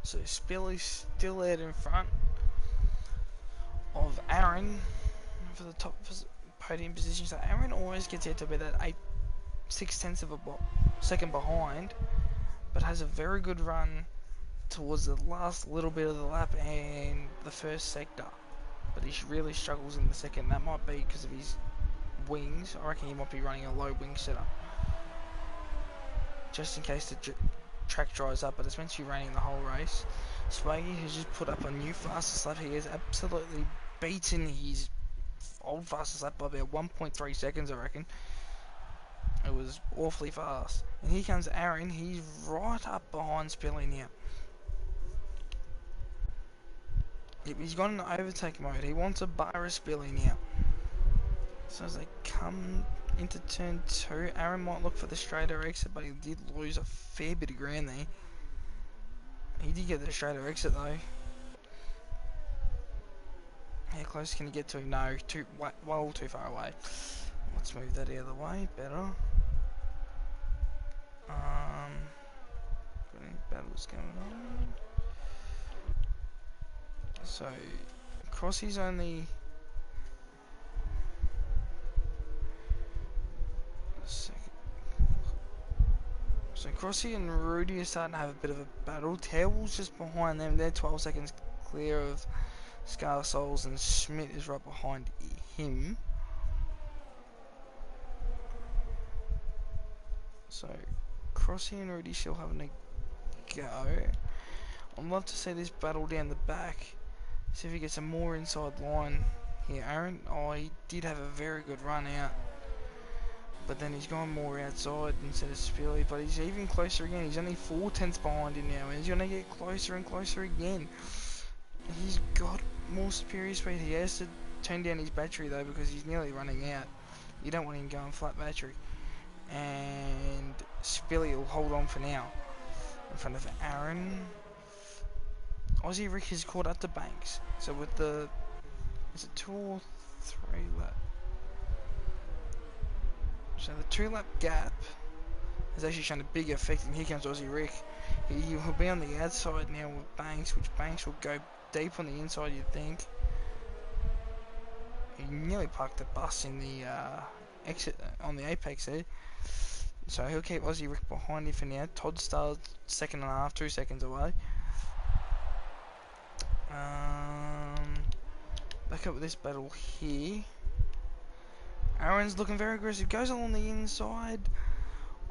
So Spilly's still out in front of Aaron for the top podium position. So Aaron always gets out to be that 6/10 of a second behind, but has a very good run towards the last little bit of the lap and the first sector. But he really struggles in the second. That might be because of his wings. I reckon he might be running a low wing setup, just in case the track dries up, but it's meant to be raining the whole race. Swaggy has just put up a new fastest lap. He has absolutely beaten his old fastest lap by about 1.3 seconds, I reckon. It was awfully fast. And here comes Aaron. He's right up behind Spilly now. He's got an overtake mode. He wants a bar of Spilly now. So as they come into turn 2, Aaron might look for the straighter exit, but he did lose a fair bit of ground there. He did get the straighter exit though. How close can he get to him? No, well too far away. Let's move that out of the way, better. Got any battles going on? So, Crossy's only... So Crossy and Rudy are starting to have a bit of a battle. Terwell's just behind them. They're 12 seconds clear of Scar Souls, and Schmidt is right behind him. So Crossy and Rudy still having a go. I'd love to see this battle down the back. See if he gets a more inside line here. Aaron, he did have a very good run out, but then he's gone more outside instead of Spilly, but he's even closer again. He's only 4/10 behind him now, and he's going to get closer and closer again. He's got more superior speed. He has to turn down his battery though, because he's nearly running out. You don't want him going flat battery. And Spilly will hold on for now in front of Aaron. Aussie Rick has caught up to Banks. So with the... is it 2 or 3 lap? So the 2 lap gap has actually shown a big effect, and here comes Aussie Rick. He'll be on the outside now with Banks, which Banks will go deep on the inside, you'd think. He nearly parked the bus in the exit on the apex there. So he'll keep Aussie Rick behind him for now. Todd Starr's 2.5, 2 seconds away. Back up with this battle here. Aaron's looking very aggressive. Goes along the inside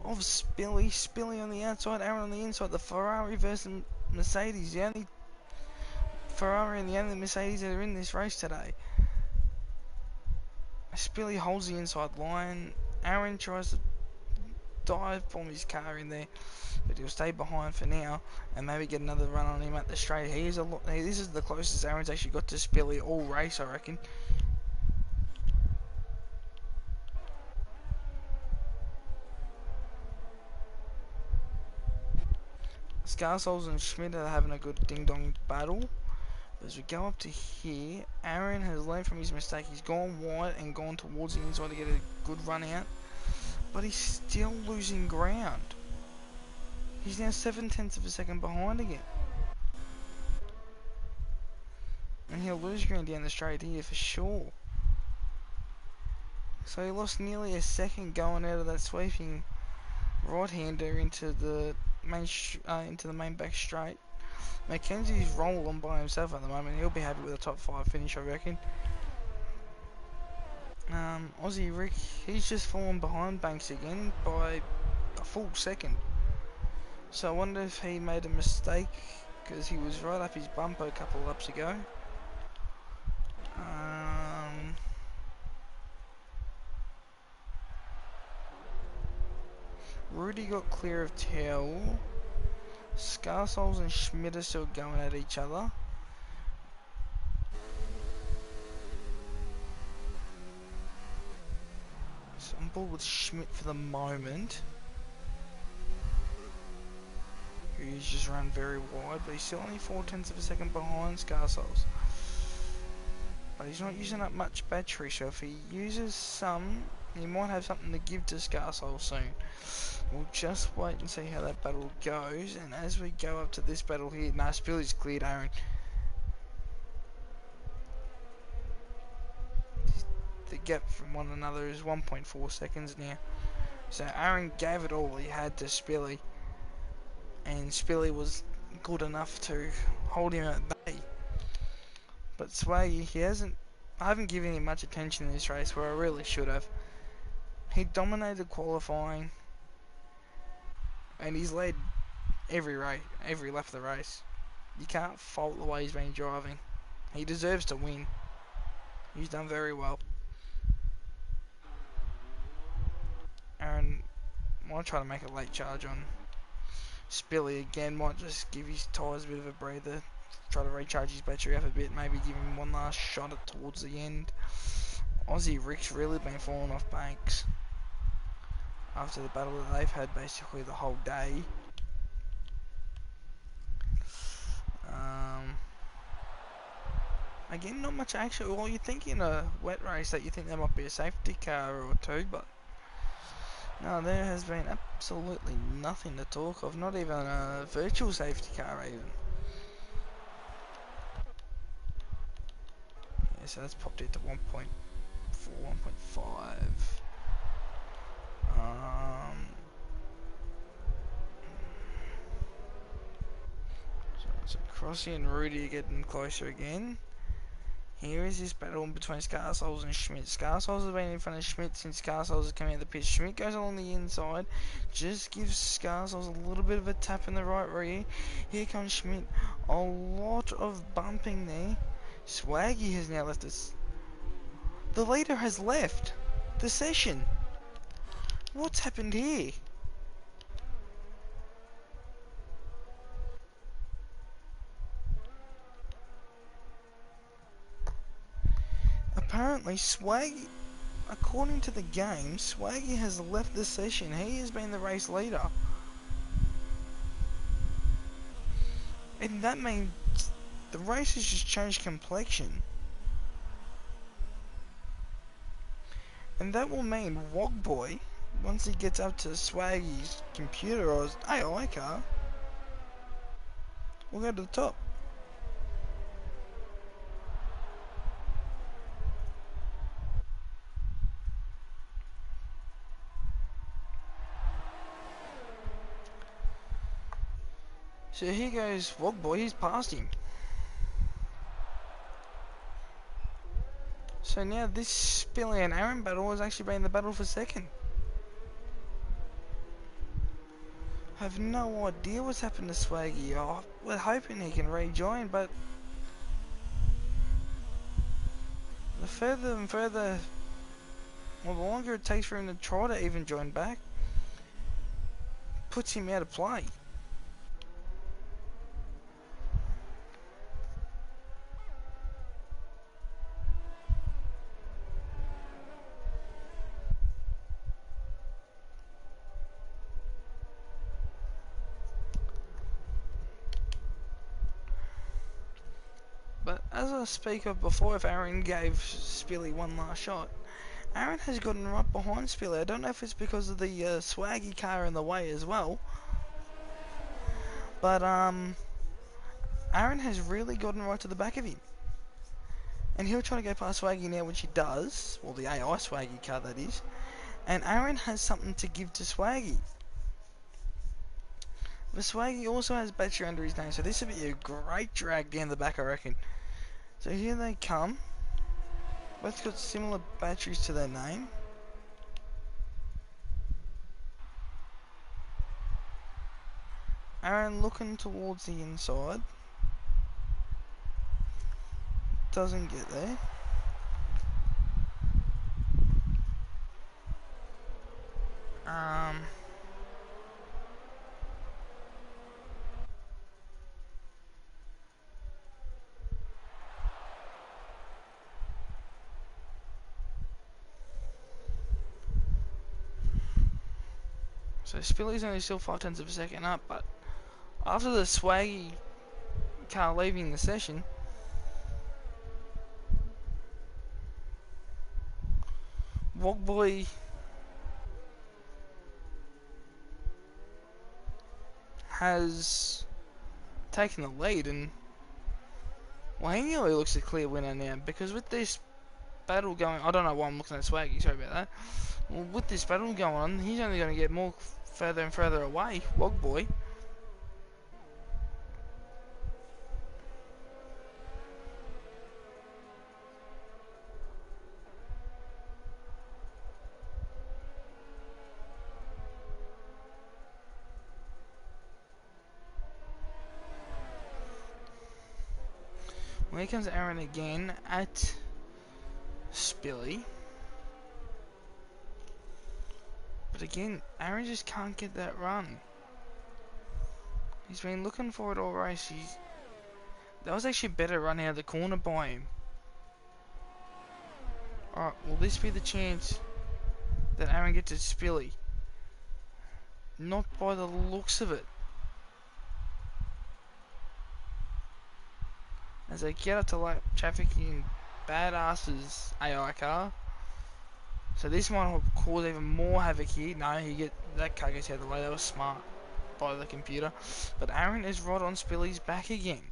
of Spilly. Spilly on the outside. Aaron on the inside. The Ferrari versus the Mercedes. The only Ferrari and the only Mercedes that are in this race today. Spilly holds the inside line. Aaron tries to dive bomb his car in there, but he'll stay behind for now and maybe get another run on him at the straight. This is the closest Aaron's actually got to Spilly all race, I reckon. Scarsouls and Schmidt are having a good ding-dong battle. But as we go up to here, Aaron has learned from his mistake. He's gone wide and gone towards the inside to get a good run out. But he's still losing ground. He's now 7/10 of a second behind again. And he'll lose ground down the straight here for sure. So he lost nearly a second going out of that sweeping right-hander into the main back straight. Mackenzie's rolling by himself at the moment. He'll be happy with a top 5 finish, I reckon. Aussie Rick, he's just fallen behind Banks again by a full second. So I wonder if he made a mistake, because he was right up his bumper a couple of laps ago. Rudy got clear of Tell. Scarsouls and Schmidt are still going at each other. So I'm bored with Schmidt for the moment. He's just run very wide, but he's still only 0.4 of a second behind Scarsouls. But he's not using up much battery, so if he uses some, he might have something to give to Scarsouls soon. We'll just wait and see how that battle goes, and as we go up to this battle here, Spilly's cleared Aaron. The gap from one another is 1.4 seconds now. So Aaron gave it all he had to Spilly, and Spilly was good enough to hold him at bay. But Swaggy, I haven't given him much attention in this race, where I really should have. He dominated qualifying, and he's led every lap of the race. You can't fault the way he's been driving. He deserves to win. He's done very well. Aaron might try to make a late charge on Spilly again, might just give his tyres a bit of a breather, try to recharge his battery up a bit, maybe give him one last shot towards the end. Aussie Rick's really been falling off Banks after the battle that they've had basically the whole day. Again, not much action. Well, you think in a wet race that you think there might be a safety car or two, but no, there has been absolutely nothing to talk of, not even a virtual safety car even. Yeah, so that's popped it to 1.4, 1.5. So Crossy and Rudy are getting closer again. Here is this battle between Scarsouls and Schmidt. Scarsouls has been in front of Schmidt since Scarsouls has come out of the pit. Schmidt goes along the inside, just gives Scarsouls a little bit of a tap in the right rear. Here comes Schmidt. A lot of bumping there. Swaggy has now left us. The leader has left the session. What's happened here? Apparently, Swaggy, according to the game, Swaggy has left the session. He has been the race leader. And that means the race has just changed complexion. And that will mean Wogboy, once he gets up to Swaggy's computer or his AI car, will go to the top. So here goes Wogboy, he's passed him. So now this Spilly and Aaron battle has actually been the battle for second. I have no idea what's happened to Swaggy. Oh, we're hoping he can rejoin, but the further and further, well, the longer it takes for him to try to even join back, puts him out of play. But as I speak of before, if Aaron gave Spilly one last shot, Aaron has gotten right behind Spilly. I don't know if it's because of the Swaggy car in the way as well, but Aaron has really gotten right to the back of him. And he'll try to go past Swaggy now, which he does, well, the AI Swaggy car that is, and Aaron has something to give to Swaggy. The Swaggy also has battery under his name, so this would be a great drag down the back, I reckon. So here they come. Both got similar batteries to their name. Aaron looking towards the inside. Doesn't get there. So Spilly's only still 5/10 of a second up, but after the Swaggy car leaving the session, Wogboy has taken the lead, and well, he nearly looks a clear winner now, because with this battle going, I don't know why I'm looking at Swaggy, sorry about that. Well, with this battle going on, he's only going to get more further and further away, Wogboy. Well, here comes Aaron again at Spilly. But again, Aaron just can't get that run. He's been looking for it all race. That was actually a better run out of the corner by him. Alright, will this be the chance that Aaron gets at Spilly? Not by the looks of it. As they get up to lap traffic in Badass's AI car. So this might cause even more havoc here. No, that car gets out of the way. That was smart by the computer. But Aaron is right on Spilly's back again.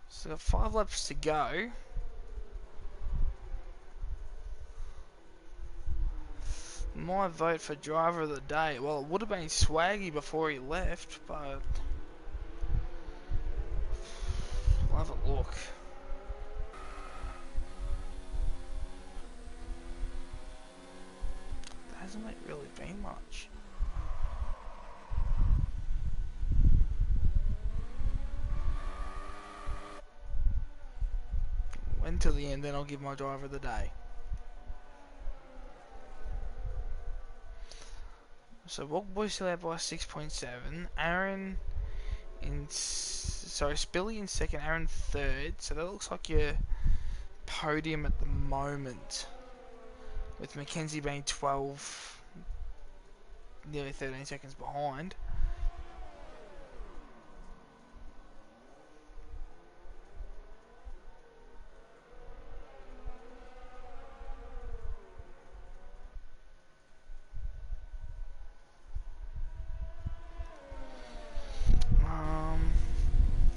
So 5 laps to go. My vote for driver of the day. Well, it would have been Swaggy before he left, but we'll have a look. There hasn't really been much. Until the end, then I'll give my driver of the day. So Wogboy still out by 6.7. Aaron Spilly in second, Aaron third. So that looks like your podium at the moment, with Mackenzie being 12, nearly 13 seconds behind.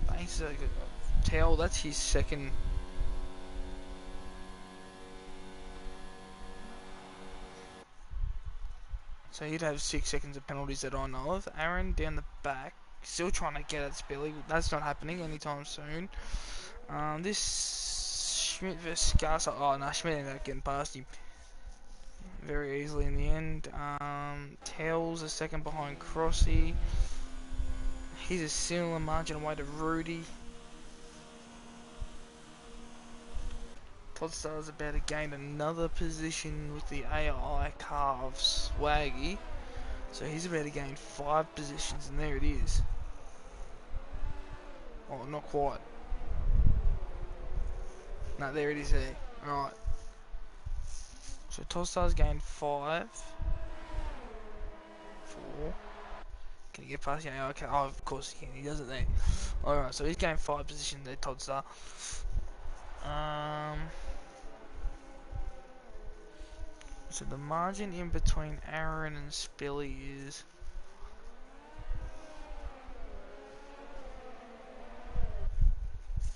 Banks is a good tell. That's his second. So he'd have 6 seconds of penalties that I know of. Aaron down the back, still trying to get at Spilly. That's not happening anytime soon. This Schmidt versus Scarsa. Oh no, Schmidt ended up getting past him very easily in the end. Tells a second behind Crossy. He's a similar margin away to Rudy. Toddstar's about to gain another position with the AI car of Swaggy. So he's about to gain 5 positions, and there it is. Oh, not quite. No, there it is there. Alright. So Toddstar's gained 5. 4. Can he get past the AI car? Oh, of course he can. He does it there. Alright, so he's gained 5 positions there, Toddstar. So the margin in between Aaron and Spilly is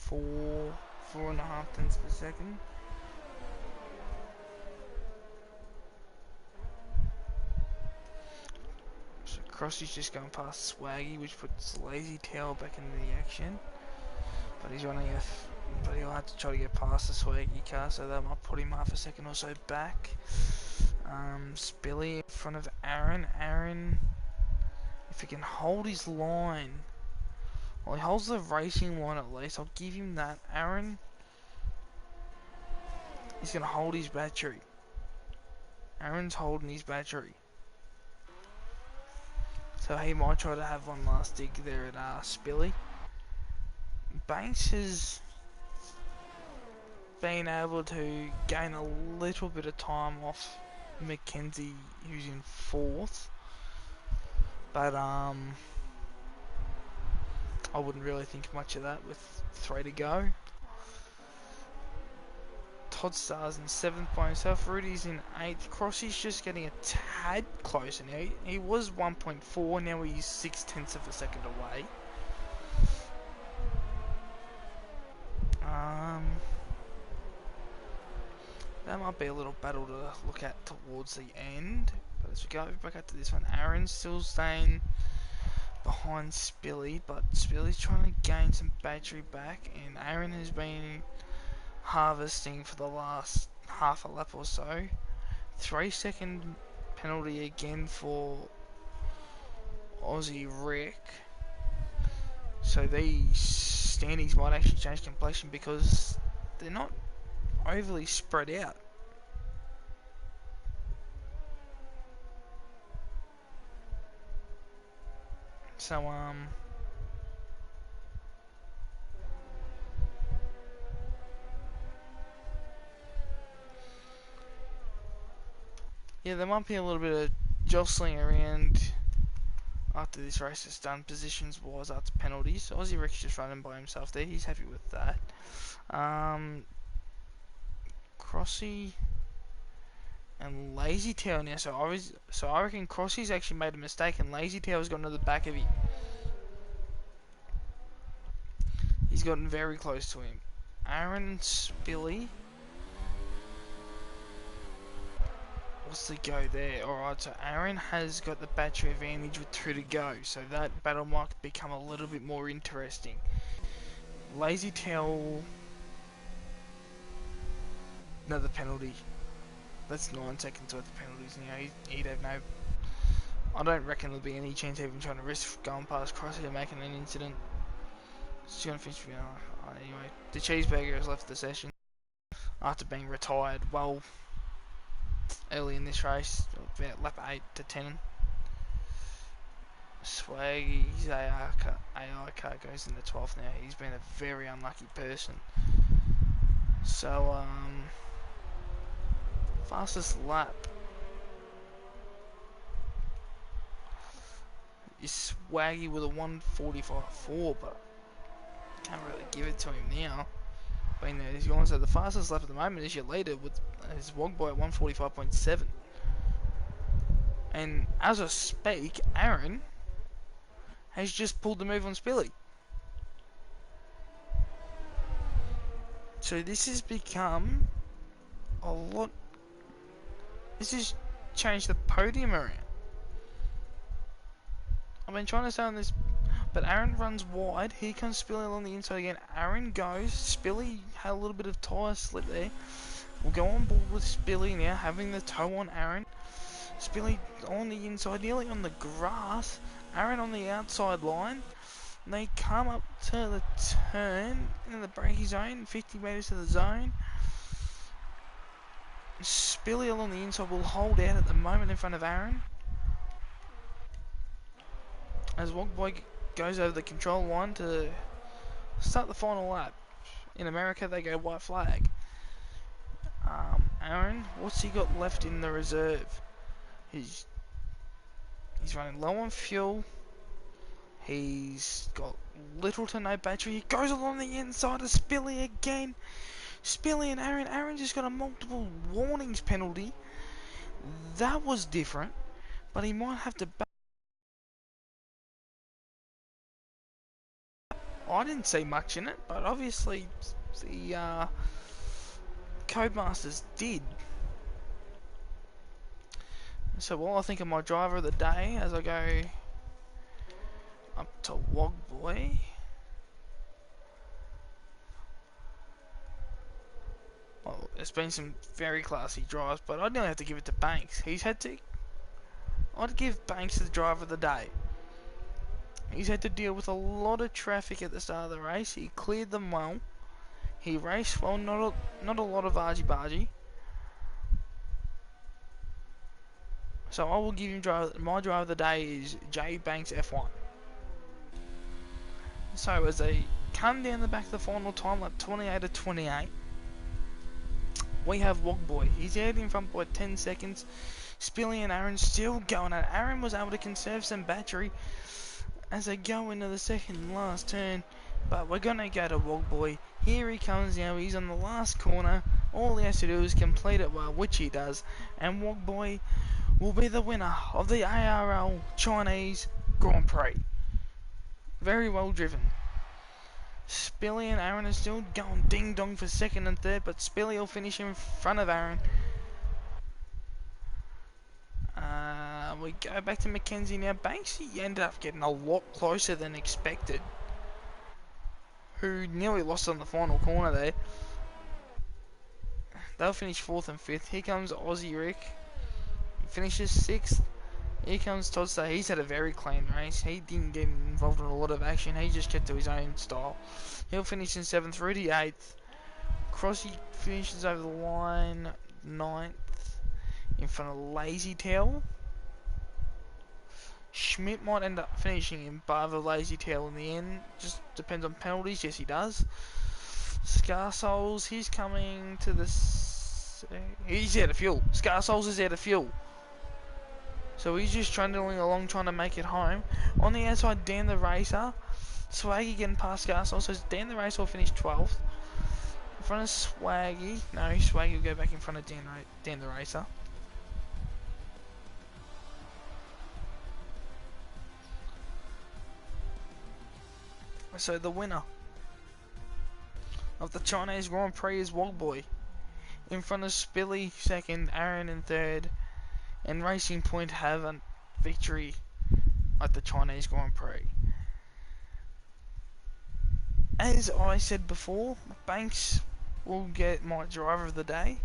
4.5 tenths per second. Crossy's just going past Swaggy, which puts Lazy Tail back into the action. But he's running but he'll have to try to get past the Swaggy car, so that might put him half a second or so back. Spilly in front of Aaron. Aaron, if he can hold his line, well, he holds the racing line at least. I'll give him that. Aaron, he's going to hold his battery. Aaron's holding his battery. So he might try to have one last dig there at Spilly. Banks has been able to gain a little bit of time off Mackenzie, who's in 4th. But I wouldn't really think much of that with 3 to go. Todd Starr's in 7th by himself. Rudy's in 8th. Crossy's just getting a tad closer now. He was 1.4, now he's 0.6 of a second away. That might be a little battle to look at towards the end. But as we go back up to this one, Aaron's still staying behind Spilly, but Spilly's trying to gain some battery back, and Aaron has been harvesting for the last half a lap or so. 3-second penalty again for Aussie Rick. So these standings might actually change complexion because they're not overly spread out. So yeah, there might be a little bit of jostling around after this race is done, positions wise after penalties. Aussie Rick's just running by himself there, he's happy with that. Crossy and Lazy Tail now, so I reckon Crossy's actually made a mistake and Lazy Tail's gotten to the back of him. He's gotten very close to him. Aaron Spilly. What's the go there? Alright, so Aaron has got the battery advantage with 2 to go, so that battle might become a little bit more interesting. Lazy Tail, another penalty. That's 9 seconds worth of penalties now. He'd have no... I don't reckon there'll be any chance of even trying to risk going past Crossy and making an incident. It's going to finish me out. Anyway, the Cheeseburger has left the session after being retired well early in this race, about lap 8 to 10. Swaggy's AI car goes into 12th now. He's been a very unlucky person. So, fastest lap is Swaggy with a 1:45.4, but can't really give it to him now. Being there, he's going, so the fastest lap at the moment is your leader with his Wogboy at 1:45.7. And as I speak, Aaron has just pulled the move on Spilly. So this has become a lot. This has changed the podium around. I've been trying to stay on this, but Aaron runs wide. Here comes Spilly along the inside again. Aaron goes. Spilly had a little bit of tyre slip there. We'll go on board with Spilly now, having the toe on Aaron. Spilly on the inside, nearly on the grass. Aaron on the outside line. And they come up to the turn in the braking zone, 50 metres to the zone. Spilly along the inside will hold out at the moment in front of Aaron. As Wogboy goes over the control line to start the final lap. In America, they go white flag. Aaron, what's he got left in the reserve? He's running low on fuel. He's got little to no battery. He goes along the inside of Spilly again. Spilly and Aaron. Aaron just got a multiple warnings penalty. That was different, but he might have to. I didn't see much in it, but obviously the Codemasters did. So while I think of my driver of the day as I go Up to Wog Boy. Well, there's been some very classy drives, but I'd nearly have to give it to Banks. I'd give Banks the drive of the day. He's had to deal with a lot of traffic at the start of the race. He cleared them well. He raced well, not a lot of argy-bargy. So I will give him my drive of the day is J Banks F1. So as they come down the back of the final time lap 28 to 28, we have Wogboy. He's out in front by 10 seconds. Spilly and Aaron still going at it. Aaron was able to conserve some battery as they go into the second last turn. But we're going to go to Wogboy. Here he comes now. He's on the last corner. All he has to do is complete it well, which he does. And Wogboy will be the winner of the ARL Chinese Grand Prix. Very well driven. Spilly and Aaron are still going ding-dong for second and third, but Spilly will finish in front of Aaron. We go back to Mackenzie now. Banksy ended up getting a lot closer than expected. Who nearly lost on the final corner there. They'll finish 4th and 5th. Here comes Aussie Rick. He finishes 6th. Here comes Todd Stay. He's had a very clean race. He didn't get involved in a lot of action. He just kept to his own style. He'll finish in 7th, Rudy 8th. Crossy finishes over the line 9th in front of Lazy Tail. Schmidt might end up finishing in bar the Lazy Tail in the end. Just depends on penalties. Yes, he does. Scar Souls, he's coming to this. He's out of fuel. Scar Souls is out of fuel. So he's just trundling along trying to make it home. On the outside, Dan the Racer. Swaggy getting past Scar Souls. So Dan the Racer will finish 12th. In front of Swaggy. No, Swaggy will go back in front of Dan the Racer. So the winner of the Chinese Grand Prix is Wogboy. In front of Spilly second, Aaron in third, and Racing Point have a victory at the Chinese Grand Prix. As I said before, Banks will get my driver of the day.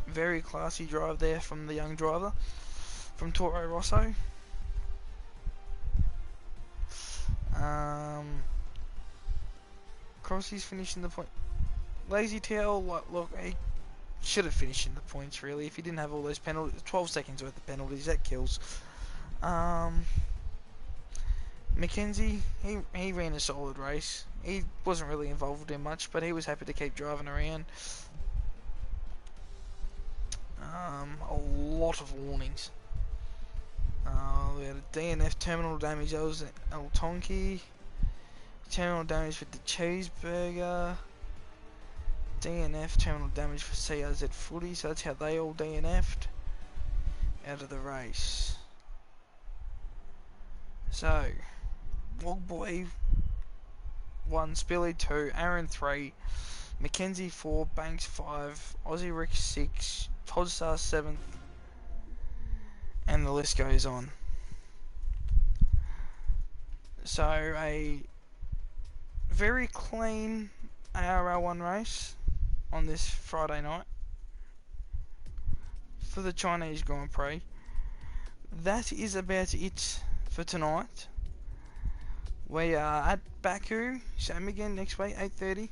Very classy drive there from the young driver from Toro Rosso. Crossy's finishing the point. Lazy Tail, look, he should have finished in the points really. If he didn't have all those penalties, 12 seconds worth of penalties, that kills. Mackenzie, he ran a solid race. He wasn't really involved in much, but he was happy to keep driving around. A lot of warnings. We had a DNF terminal damage. That was El Tonki. Terminal damage with the cheeseburger. DNF terminal damage for CRZ Footy. So that's how they all DNF'd out of the race. So Wogboy 1, Spilly 2, Aaron 3, Mackenzie 4, Banks 5, Aussie Rick 6, Todstar 7th, and the list goes on. So a very clean ARL1 race on this Friday night for the Chinese Grand Prix. That is about it for tonight. We are at Baku, same again next week, 8:30,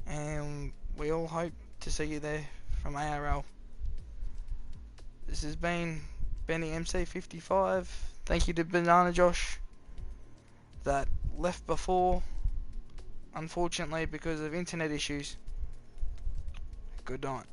and we all hope to see you there from ARL. This has been Bennymc55. Thank you to Bananajosh that left before, unfortunately because of internet issues. Good night.